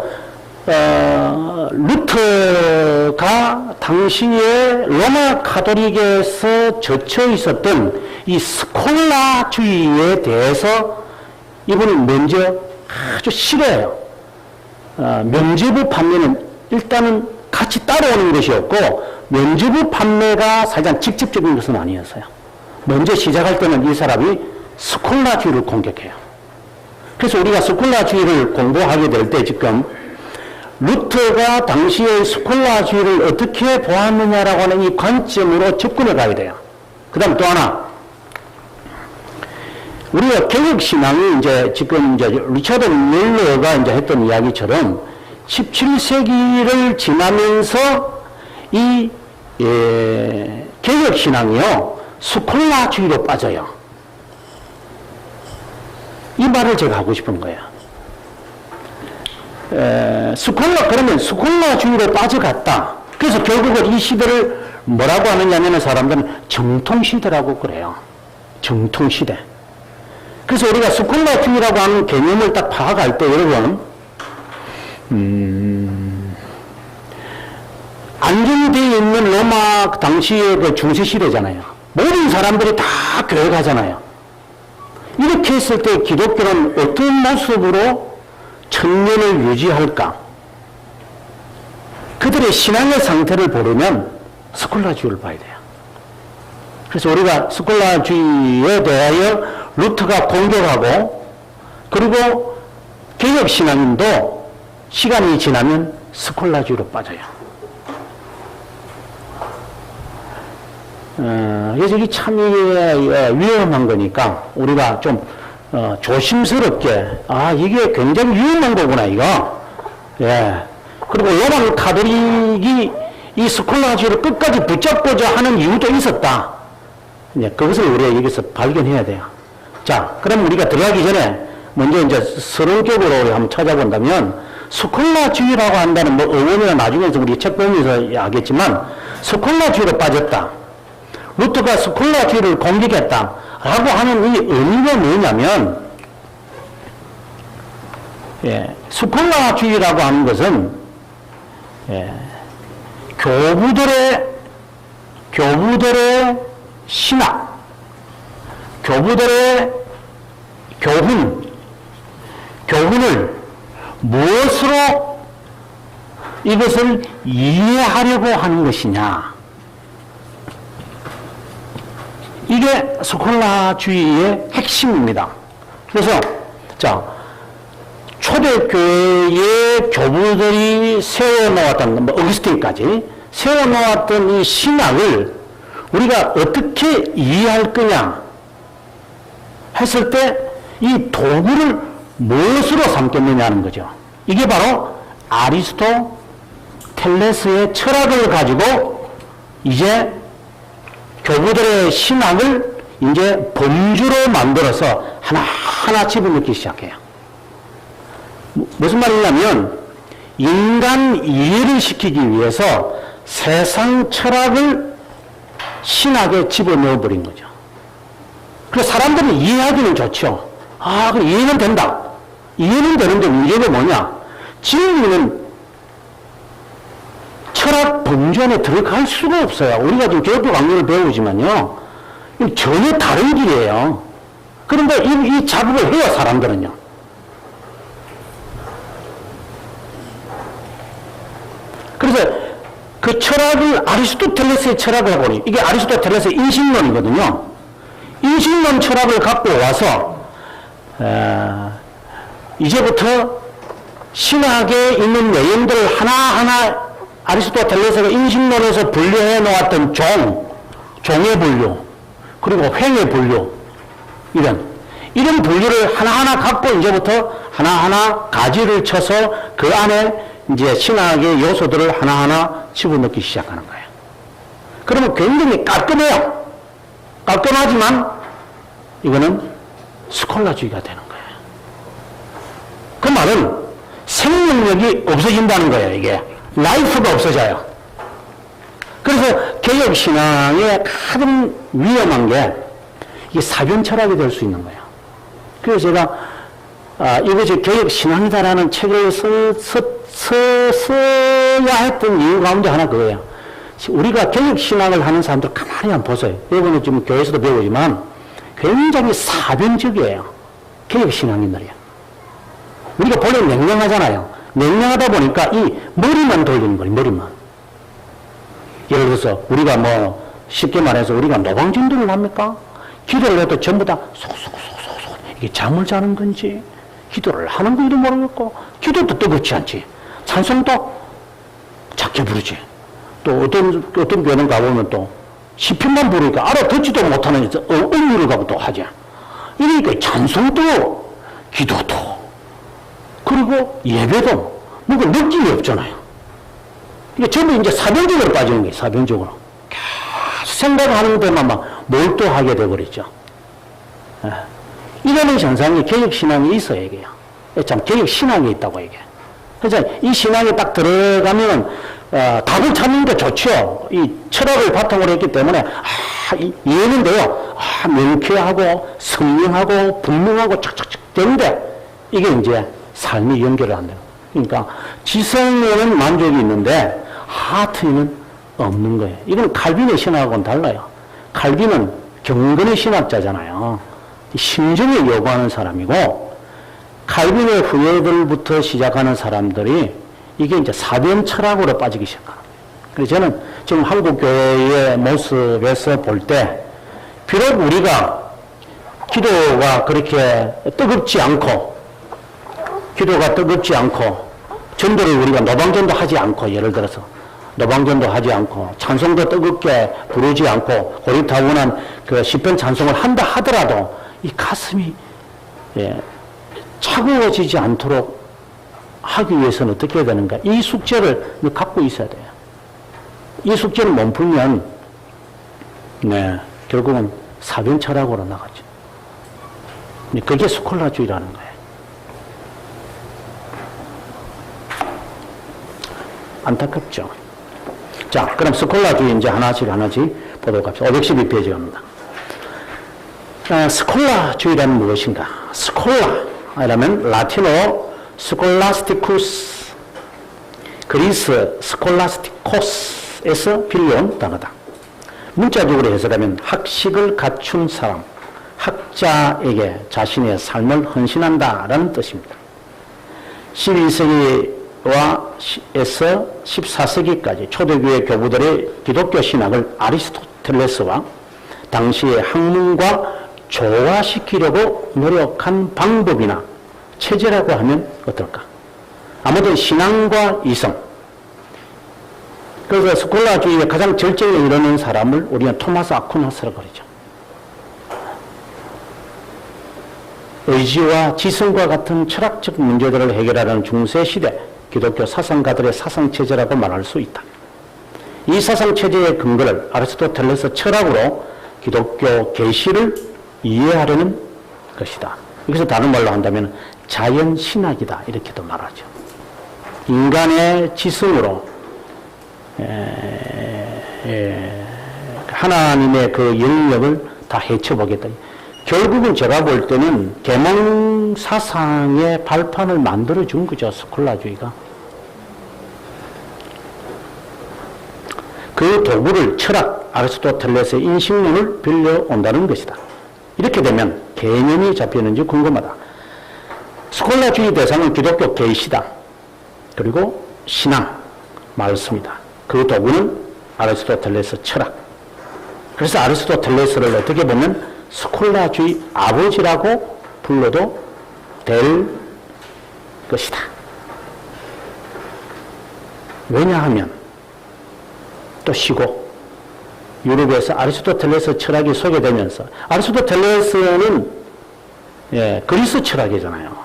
루터가 당시에 로마 카톨릭에서 젖혀 있었던 이 스콜라주의에 대해서 이분이 먼저 아주 싫어해요. 면죄부 판매는 일단은 같이 따라오는 것이었고, 면죄부 판매가 사실상 직접적인 것은 아니었어요. 먼저 시작할 때는 이 사람이 스콜라주의를 공격해요. 그래서 우리가 스콜라주의를 공부하게 될 때 지금 루터가 당시의 스콜라주의를 어떻게 보았느냐라고 하는 이 관점으로 접근해 가야 돼요. 그 다음 또 하나, 우리가 개혁신앙이 이제 지금 이제 리차드 밀러가 이제 했던 이야기처럼 17세기를 지나면서 이 개혁신앙이요 스콜라주의로 빠져요. 이 말을 제가 하고 싶은 거예요. 그러면 스콜라주의로 빠져갔다. 그래서 결국은 이 시대를 뭐라고 하느냐면 사람들은 정통시대라고 그래요. 정통시대. 그래서 우리가 스콜라주의라고 하는 개념을 딱 파악할 때 여러분, 안정되어 있는 로마 당시의 그 중세시대잖아요. 모든 사람들이 다 교회 가잖아요. 이렇게 했을 때 기독교는 어떤 모습으로 천년을 유지할까? 그들의 신앙의 상태를 보려면 스콜라주의를 봐야 돼요. 그래서 우리가 스콜라주의에 대하여 루터가 공격하고, 그리고 개혁신앙인도 시간이 지나면 스콜라주의로 빠져요. 그래서 이게 참 위험한 거니까 우리가 좀 조심스럽게 이게 굉장히 위험한 거구나 이거. 예. 그리고 로만 카톨릭이 이 스콜라주의를 끝까지 붙잡고자 하는 이유도 있었다. 예, 그것을 우리가 여기서 발견해야 돼요. 자, 그럼 우리가 들어가기 전에 먼저 이제 서론격으로 한번 찾아본다면 스콜라주의라고 한다는 뭐 어원이나 나중에서 우리 책 보면서 알겠지만 스콜라주의로 빠졌다. 루터가 스콜라주의를 공격했다. 라고 하는 이 의미가 뭐냐면 스콜라주의라고 하는 것은 교부들의 신학, 교부들의 교훈을 무엇으로 이것을 이해하려고 하는 것이냐. 이게 스콜라주의의 핵심입니다. 그래서 자, 초대교회의 교부들이 세워놓았던, 어거스틴까지 세워놓았던 이 신학을 우리가 어떻게 이해할 거냐 했을 때 이 도구를 무엇으로 삼겠느냐는 거죠. 이게 바로 아리스토텔레스의 철학을 가지고 이제 교부들의 신학을 이제 범주로 만들어서 하나하나 집어넣기 시작해요. 무슨 말이냐면 인간 이해를 시키기 위해서 세상 철학을 신학에 집어넣어 버린 거죠. 그래서 사람들이 이해하기는 좋죠. 그럼 이해는 된다. 이해는 되는데 문제가 뭐냐? 진리는 철학 범주 안에 들어갈 수가 없어요. 우리가 지금 교육부 강론을 배우지만요. 전혀 다른 길이에요. 그런데 이 작업을 해요, 사람들은요. 그래서 그 철학을 아리스토텔레스의 철학을 해보니 이게 아리스토텔레스의 인식론이거든요. 인식론 철학을 갖고 와서 이제부터 신학에 있는 내용들을 하나하나 아리스토텔레스가 인식론에서 분류해 놓았던 종의 분류, 그리고 횡의 분류, 이런 분류를 하나하나 갖고 이제부터 하나하나 가지를 쳐서 그 안에 이제 신학의 요소들을 하나하나 집어넣기 시작하는 거예요. 그러면 굉장히 깔끔해요. 깔끔하지만 이거는 스콜라주의가 되는 거예요. 그 말은 생명력이 없어진다는 거예요, 이게. 라이프가 없어져요. 그래서 개혁신앙의 가장 위험한 게 이게 사변 철학이 될 수 있는 거예요. 그래서 제가 이것이 개혁신앙이다라는 책을 써야 했던 이유 가운데 하나 그거예요. 우리가 개혁신앙을 하는 사람들 가만히 한번 보세요. 여러분은 지금 교회에서도 배우지만 굉장히 사변적이에요. 개혁신앙인들이요. 우리가 본래 냉랭하잖아요. 냉랭하다 보니까 이 머리만 돌리는 거예요, 머리만. 예를 들어서 우리가 뭐 쉽게 말해서 우리가 노방전도를 합니까? 기도를 해도 전부 다 속속속속속 이게 잠을 자는 건지 기도를 하는 건지도 모르겠고 기도도 뜨겁지 않지. 찬송도 작게 부르지. 또 어떤 교회는 가보면 또 시편만 부르니까 알아듣지도 못하는 의미를 갖고 또 하지. 이러니까 찬송도 기도도 그리고 예배도 뭔가 느낌이 없잖아요. 이게 전부 이제 사변적으로 빠지는 거예요. 사변적으로. 계속 생각하는 데만 막 몰두하게 돼버렸죠. 이러는 현상이 개혁신앙이 있어요, 이게요. 참, 개혁신앙이 있다고, 이게. 그래서 이 신앙에 딱 들어가면, 답을 찾는 게 좋죠. 이 철학을 바탕으로 했기 때문에, 이해는데요. 명쾌하고, 선명하고, 분명하고, 착착착 되는데, 이게 이제 삶이 연결을 한다. 그러니까, 지성에는 만족이 있는데, 하트에는 없는 거예요. 이건 칼빈의 신학하고는 달라요. 칼빈은 경건의 신학자잖아요. 심정을 요구하는 사람이고, 칼빈의 후예들부터 시작하는 사람들이 이게 이제 사변 철학으로 빠지기 시작하는 거예요. 그래서 저는 지금 한국 교회의 모습에서 볼 때, 비록 우리가 기도가 그렇게 뜨겁지 않고, 전도를 우리가 노방전도 하지 않고, 예를 들어서, 노방전도 하지 않고 찬송도 뜨겁게 부르지 않고 고리타분한 그 시편 찬송을 한다 하더라도 이 가슴이 차가워지지 않도록 하기 위해서는 어떻게 해야 되는가? 이 숙제를 갖고 있어야 돼요. 이 숙제를 못 풀면 결국은 사변 철학으로 나가죠. 그게 스콜라주의라는 거예요. 안타깝죠. 자, 그럼 스콜라주의 이제 하나씩 보도록 합시다. 512페이지 갑니다. 스콜라주의란 무엇인가? 스콜라라면 라틴어 스콜라스티쿠스, 그리스 스콜라스티코스에서 빌려온 단어다. 문자적으로 해석하면 학식을 갖춘 사람, 학자에게 자신의 삶을 헌신한다라는 뜻입니다. 12세기와 에서 14세기까지 초대교회 교부들의 기독교 신학을 아리스토텔레스와 당시의 학문과 조화시키려고 노력한 방법이나 체제라고 하면 어떨까? 아무튼 신앙과 이성. 그래서 스콜라주의의 가장 절정에 이르는 사람을 우리는 토마스 아퀴나스라고 그러죠. 의지와 지성과 같은 철학적 문제들을 해결하는 중세시대 기독교 사상가들의 사상체제라고 말할 수 있다. 이 사상체제의 근거를 아리스토텔레스 철학으로 기독교 계시를 이해하려는 것이다. 여기서 다른 말로 한다면 자연신학이다 이렇게도 말하죠. 인간의 지성으로 하나님의 그 영역을 다 헤쳐보겠다. 결국은 제가 볼 때는 계몽 사상의 발판을 만들어준 거죠. 스콜라주의가. 그 도구를 철학, 아리스토텔레스의 인식론을 빌려온다는 것이다. 이렇게 되면 개념이 잡히는지 궁금하다. 스콜라주의 대상은 기독교 계시다. 그리고 신앙, 말씀이다. 그 도구는 아리스토텔레스 철학. 그래서 아리스토텔레스를 어떻게 보면 스콜라주의 아버지라고 불러도 될 것이다. 왜냐하면 또 쉬고 유럽에서 아리스토텔레스 철학이 소개되면서 아리스토텔레스는 그리스 철학이잖아요.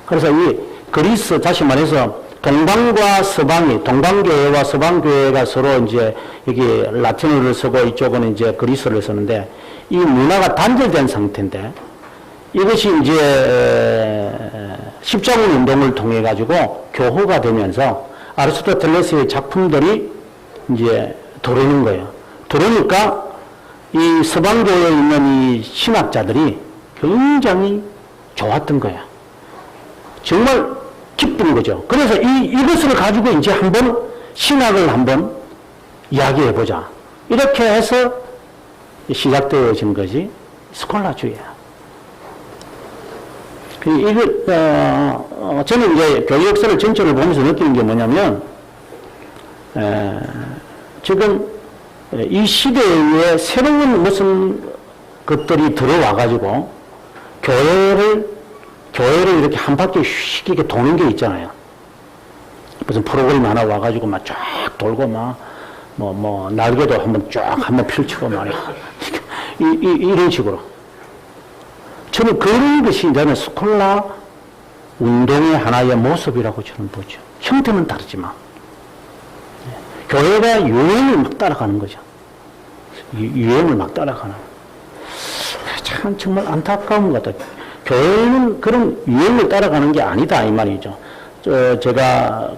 그래서 이 그리스 다시 말해서 동방과 서방이 동방교회와 서방교회가 서로 이제 여기 라틴어를 쓰고 이쪽은 이제 그리스를 쓰는데 이 문화가 단절된 상태인데 이것이 이제 십자군 운동을 통해 가지고 교호가 되면서 아리스토텔레스의 작품들이 이제 들어오는 거예요. 들어오니까 이 서방교회에 있는 이 신학자들이 굉장히 좋았던 거예요. 정말 기쁜 거죠. 그래서 이것을 가지고 이제 한번 신학을 한번 이야기해 보자. 이렇게 해서 시작되어진 것이 스콜라주의야. 저는 이제 교육 역사를 전체를 보면서 느끼는 게 뭐냐면, 지금 이 시대에 새로운 무슨 것들이 들어와가지고 교회를 이렇게 한 바퀴 휙 이렇게 도는 게 있잖아요. 무슨 프로그램 하나 와가지고 막 쫙 돌고 날개도 한번 펼치고 말이야. 이런 식으로. 저는 그런 것이 저는 스콜라 운동의 하나의 모습이라고 저는 보죠. 형태는 다르지만. 교회가 유행을 막 따라가는 거죠. 유행을 막 따라가는. 참 정말 안타까운 것 같아요. 교회는 그런 유행을 따라가는 게 아니다 이 말이죠. 제가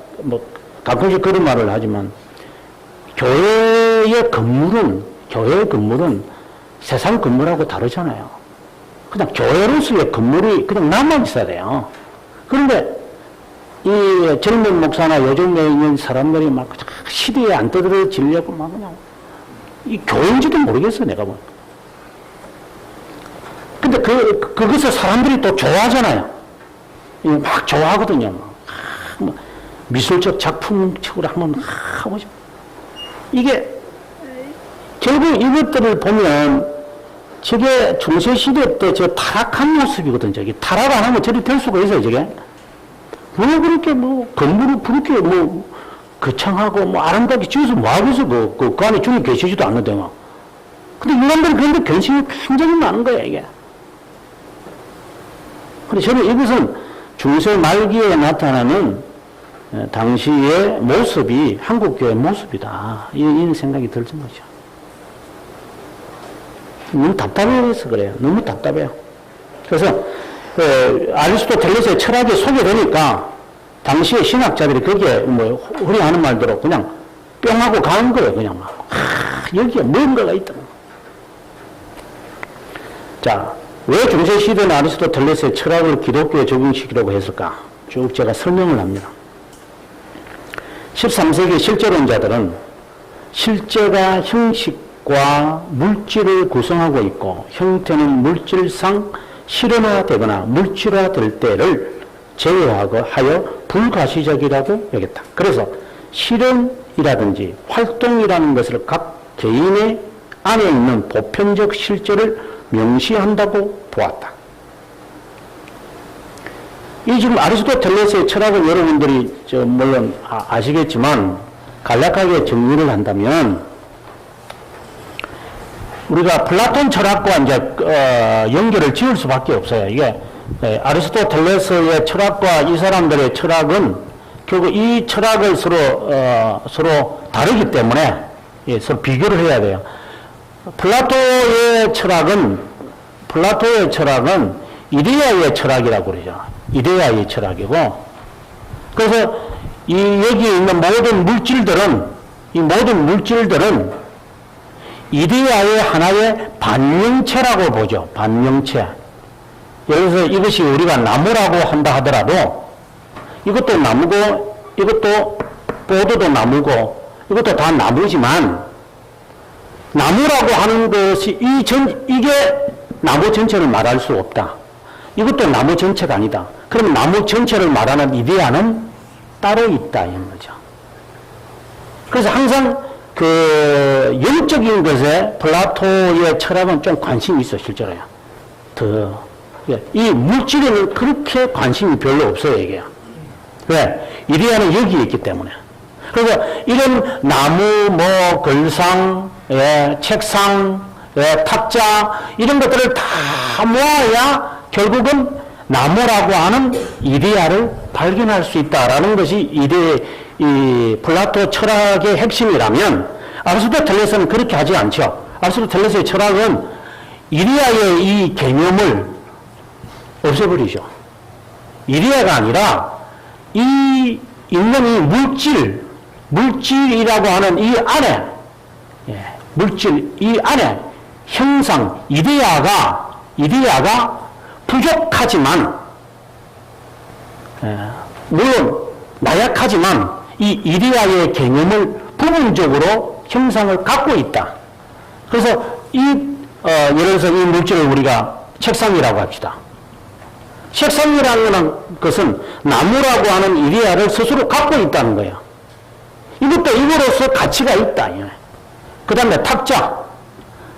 가끔씩 그런 말을 하지만 교회의 건물은 세상 건물하고 다르잖아요. 그냥 교회로서의 건물이 그냥 남아 있어야 돼요. 그런데 이 젊은 목사나 요즘에 있는 사람들이 막 시대에 안 떠들어지려고 막 그냥 이 교회인지도 모르겠어 내가 보니까. 근데 그것을 사람들이 또 좋아하잖아요. 막 좋아하거든요. 막 미술적 작품적으로 한번 하고 싶어. 이게 결국 이것들을 보면 저게 중세시대 때 저 타락한 모습이거든. 저게 타락 안 하면 저리 될 수가 있어요. 저게 왜 그렇게 건물을 그렇게 거창하고 뭐 아름답게 지어서 뭐하겠어. 그 안에 주님 계시지도 않는데 막. 근데 인간들은 그런데 견심이 굉장히 많은 거야, 이게. 근데 저는 이것은 중세 말기에 나타나는 당시의 모습이 한국교회의 모습이다. 이런 생각이 들던 거죠. 너무 답답해서 그래요. 너무 답답해요. 그래서 아리스토텔레스의 철학이 소개되니까 당시의 신학자들이 거기에 뭐 허리하는 말대로 그냥 뿅하고 가는 거예요. 그냥 막. 여기에 뭔가가 있다. 자, 왜 중세시대는 아리스토텔레스의 철학을 기독교에 적용시키려고 했을까? 쭉 제가 설명을 합니다. 13세기 실제론자들은 실제가 형식과 물질을 구성하고 있고 형태는 물질상 실현화되거나 물질화될 때를 제어하여 불가시적이라고 여겼다. 그래서 실현이라든지 활동이라는 것을 각 개인의 안에 있는 보편적 실제를 명시한다고 보았다. 이 지금 아리스토텔레스의 철학을 여러분들이 물론 아시겠지만 간략하게 정리를 한다면 우리가 플라톤 철학과 이제 연결을 지을 수밖에 없어요. 이게 아리스토텔레스의 철학과 이 사람들의 철학은 결국 이 철학을 서로 다르기 때문에 서로 비교를 해야 돼요. 플라토의 철학은 이데아의 철학이라고 그러죠. 이데아의 철학이고, 그래서 여기에 있는 모든 물질들은 이데아의 하나의 반영체라고 보죠. 반영체. 예를 들어서 이것이 우리가 나무라고 한다 하더라도 이것도 나무고 이것도 보드도 나무고 이것도 다 나무지만 나무라고 하는 것이 이게 나무 전체를 말할 수 없다. 이것도 나무 전체가 아니다. 그러면 나무 전체를 말하는 이데아는 따로 있다 이런 거죠. 그래서 항상 그 영적인 것에 플라토의 철학은 좀 관심이 있어 실제로요. 이 물질에는 그렇게 관심이 별로 없어요 이게. 왜? 이데아는 여기에 있기 때문에. 그래서 이런 나무, 글상, 책상, 탁자 이런 것들을 다 모아야 결국은 나무라고 하는 이데아를 발견할 수 있다라는 것이 이 플라토 철학의 핵심이라면 아리스토텔레스는 그렇게 하지 않죠. 아리스토텔레스의 철학은 이데아의 이 개념을 없애버리죠. 이데아가 아니라 이 있는 이 물질이라고 하는 이 안에 이 안에 형상 이데아가 부족하지만 물론 나약하지만 이 이데아의 개념을 부분적으로 형상을 갖고 있다. 그래서 예를 들어서 이 물질을 우리가 책상이라고 합시다. 책상이라는 것은 나무라고 하는 이데아를 스스로 갖고 있다는 거예요. 이것도 이거로서 가치가 있다. 그 다음에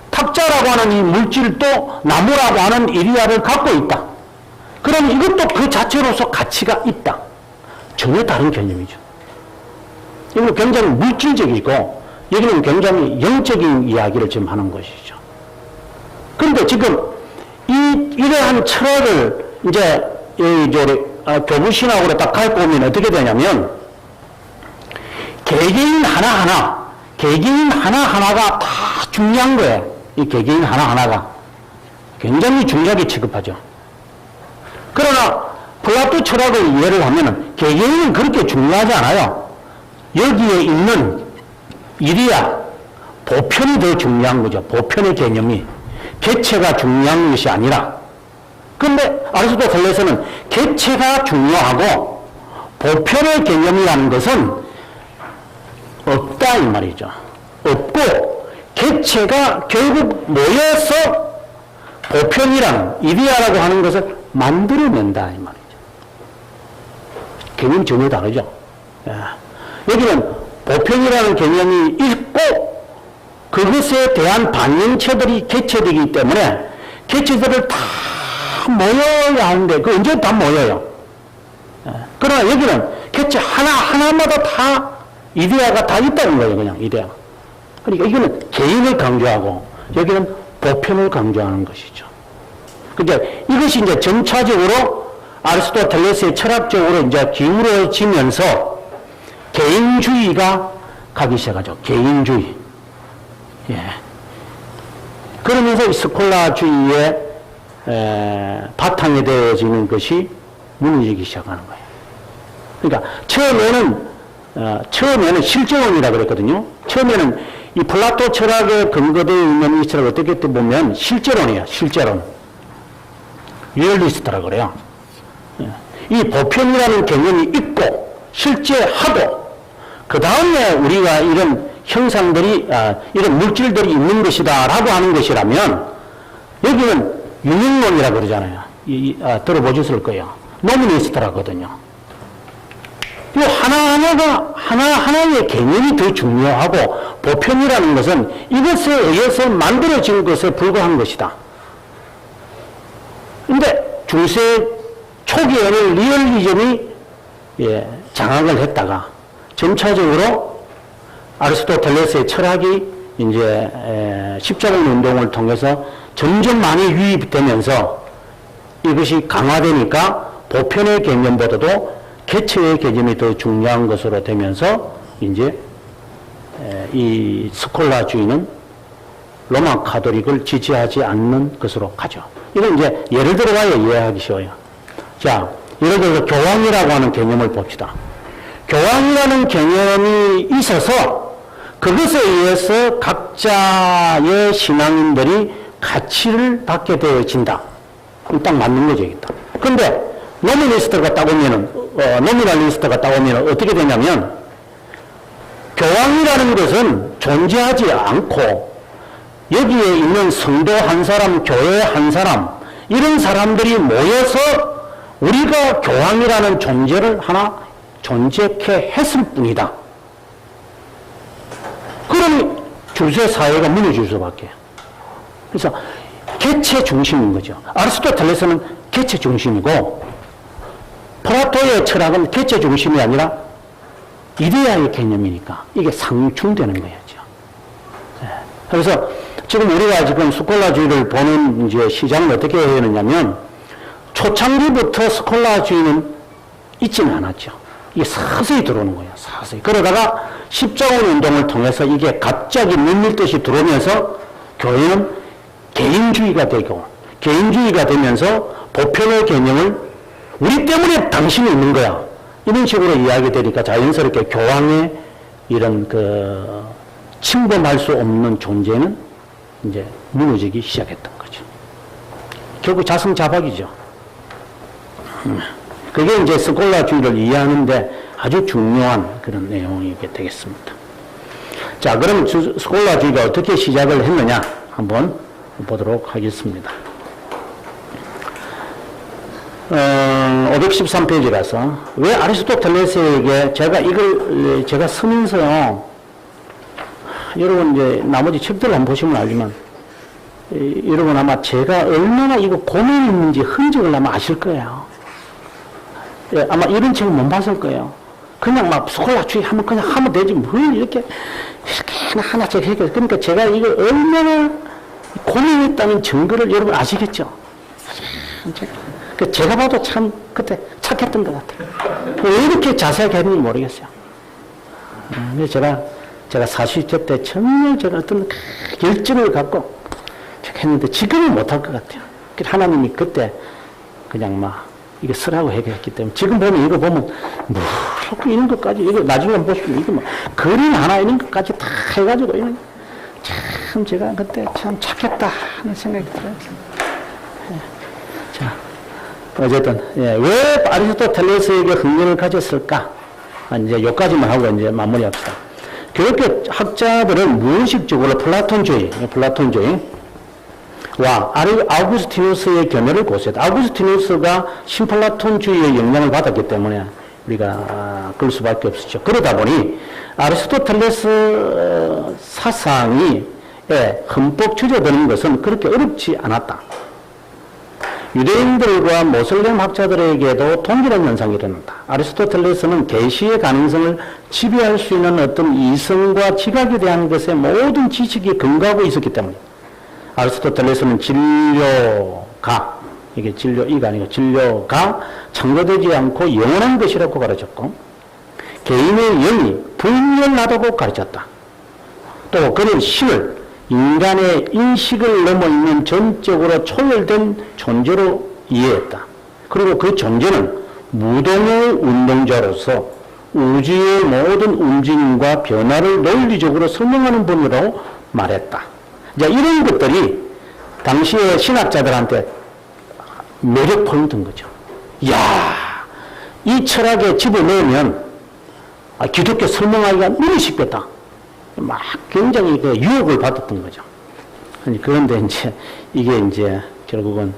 탁자라고 하는 이 물질도 나무라고 하는 이데아를 갖고 있다. 그럼 이것도 그 자체로서 가치가 있다. 전혀 다른 개념이죠. 이건 굉장히 물질적이고 여기는 굉장히 영적인 이야기를 지금 하는 것이죠. 그런데 지금 이러한 철학을 이제 교부신학으로 딱 갖고 오면 어떻게 되냐면 개개인 하나하나가 다 중요한 거예요. 이 개개인 하나하나가 굉장히 중요하게 취급하죠. 그러나 플라토 철학을 예를 하면 개개인은 그렇게 중요하지 않아요. 여기에 있는 이데아, 보편이 더 중요한 거죠. 보편의 개념이. 개체가 중요한 것이 아니라. 그런데 아리스토텔레스는 개체가 중요하고 보편의 개념이라는 것은 없다 이 말이죠. 없고 개체가 결국 모여서 보편이라는 이데아라고 하는 것을 만들어낸다 이 말이죠. 개념이 전혀 다르죠. 여기는 보편이라는 개념이 있고 그것에 대한 반영체들이 개체되기 때문에 개체들을 다 모여야 하는데 그 언제 다 모여요. 그러나 여기는 개체 하나하나마다 다 이데아가 다 있다는 거예요, 그냥 이데아. 그러니까 이거는 개인을 강조하고 여기는 보편을 강조하는 것이죠. 그러니까 이것이 이제 점차적으로 아리스토텔레스의 철학적으로 이제 기울어지면서 개인주의가 가기 시작하죠. 개인주의. 예. 그러면서 이 스콜라주의의 바탕이 되어지는 것이 무너지기 시작하는 거예요. 그러니까 처음에는 실제론이라 그랬거든요. 처음에는 이 플라토 철학에 근거되어 있는 이 철학 어떻게 보면 실제론이에요. 실제론. 리얼리스트라 그래요. 이 보편이라는 개념이 있고 실제하고 그 다음에 우리가 이런 형상들이 이런 물질들이 있는 것이다 라고 하는 것이라면 여기는 유형론이라 그러잖아요. 들어보셨을 거예요. 노미니스트라거든요. 이 하나하나의 개념이 더 중요하고 보편이라는 것은 이것에 의해서 만들어진 것에 불과한 것이다. 근데 중세 초기에는 리얼리즘이 장악을 했다가 점차적으로 아리스토텔레스의 철학이 이제 십자군 운동을 통해서 점점 많이 유입되면서 이것이 강화되니까 보편의 개념보다도 개체의 개념이 더 중요한 것으로 되면서 이제 이 스콜라주의는 로마 카톨릭을 지지하지 않는 것으로 가죠. 이건 이제 예를 들어봐야 이해하기 쉬워요. 자, 예를 들어서 교황이라고 하는 개념을 봅시다. 교황이라는 개념이 있어서 그것에 의해서 각자의 신앙인들이 가치를 받게 되어진다. 딱 맞는 거죠. 그런데 노미니스트가 딱 오면은, 노미널리스트가 딱 오면은 어떻게 되냐면 교황이라는 것은 존재하지 않고 여기에 있는 성도 한 사람, 교회 한 사람, 이런 사람들이 모여서 우리가 교황이라는 존재를 하나 존재케 했을 뿐이다. 그럼 중세 사회가 무너질 수밖에. 그래서 개체 중심인 거죠. 아리스토텔레스는 개체 중심이고 플라토의 철학은 개체 중심이 아니라 이데아의 개념이니까 이게 상충되는 거였죠. 그래서 지금 우리가 지금 스콜라주의를 보는 이제 시장을 어떻게 해야 되느냐면 초창기부터 스콜라주의는 있지는 않았죠. 이게 서서히 들어오는 거예요. 서서히. 그러다가 십자군 운동을 통해서 이게 갑자기 물밀듯이 들어오면서 교회는 개인주의가 되고 개인주의가 되면서 보편의 개념을 우리 때문에 당신이 있는 거야. 이런 식으로 이야기되니까 자연스럽게 교황의 이런 침범할 수 없는 존재는 이제 무너지기 시작했던 거죠. 결국 자승자박이죠. 그게 이제 스콜라주의를 이해하는데 아주 중요한 그런 내용이 되겠습니다. 자, 그럼 스콜라주의가 어떻게 시작을 했느냐 한번 보도록 하겠습니다. 513페이지라서 왜 아리스토텔레스에게 제가 쓰면서요, 여러분 이제 나머지 책들을 한번 보시면 알지만 여러분 아마 제가 얼마나 이거 고민했는지 흔적을 아마 아실 거예요. 예, 아마 이런 책은 못 봤을 거예요. 그냥 막 스콜라주의 하면 그냥 하면 되지 뭘 이렇게 하나씩 해결. 그러니까 제가 이걸 얼마나 고민했다는 증거를 여러분 아시겠죠? 제가 봐도 참 그때 착했던 것 같아요. 왜 이렇게 자세하게 했는지 모르겠어요. 근데 제가 40대 때 정말 제가 어떤 열정을 갖고 했는데 지금은 못할 것 같아요. 하나님이 그때 그냥 막 이게 쓰라고 해결했기 때문에 지금 보면 이거 보면 뭐 이런 것까지 이거 나중에 보시면 이거 뭐 그림 하나 이런 것까지 다 해가지고 이런 참 제가 그때 참 착했다 하는 생각이 들어요. 자, 어쨌든 왜 아리스토텔레스에게 흥미를 가졌을까? 이제 여기까지만 하고 이제 마무리합시다. 교육계 학자들은 무의식적으로 플라톤주의와 아우구스티누스의 견해를 고수했다. 아우구스티누스가 신플라톤주의의 영향을 받았기 때문에 우리가 그럴 수밖에 없었죠. 그러다 보니 아리스토텔레스 사상이 흠뻑 젖어드는 것은 그렇게 어렵지 않았다. 유대인들과 모슬렘 학자들에게도 동일한 현상이 일어난다. 아리스토텔레스는 계시의 가능성을 지배할 수 있는 어떤 이성과 지각에 대한 것에 모든 지식이 근거하고 있었기 때문에 아리스토텔레스는 진료가, 이게 진료이가 아니고 진료가 청거되지 않고 영원한 것이라고 가르쳤고, 개인의 영이 불멸하다고 가르쳤다. 또 그는 신을 인간의 인식을 넘어 있는 전적으로 초월된 존재로 이해했다. 그리고 그 존재는 무동의 운동자로서 우주의 모든 움직임과 변화를 논리적으로 설명하는 분이라고 말했다. 자, 이런 것들이 당시의 신학자들한테 매력 포인트인 거죠. 이야, 이 철학에 집어넣으면 기독교 설명하기가 너무 쉽겠다. 막 굉장히 그 유혹을 받았던 거죠. 그런데 이제 이게 이제 결국은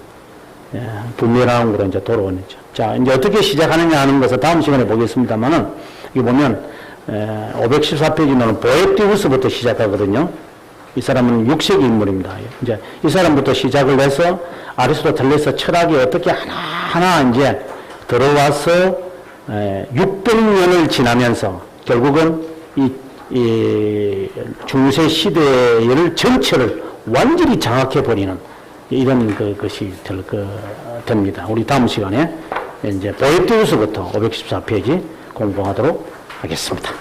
부메랑으로 이제 돌아오는 거죠. 자, 이제 어떻게 시작하느냐 하는 것을 다음 시간에 보겠습니다만은, 여기 보면 514페이지는 보에티우스부터 시작하거든요. 이 사람은 6세기 인물입니다. 이제 이 사람부터 시작을 해서 아리스토텔레스 철학이 어떻게 하나하나 이제 들어와서 600년을 지나면서 결국은 이 중세 시대를 전체를 완전히 장악해버리는 이런 것이 됩니다. 우리 다음 시간에 이제 보에티우스부터 514페이지 공부하도록 하겠습니다.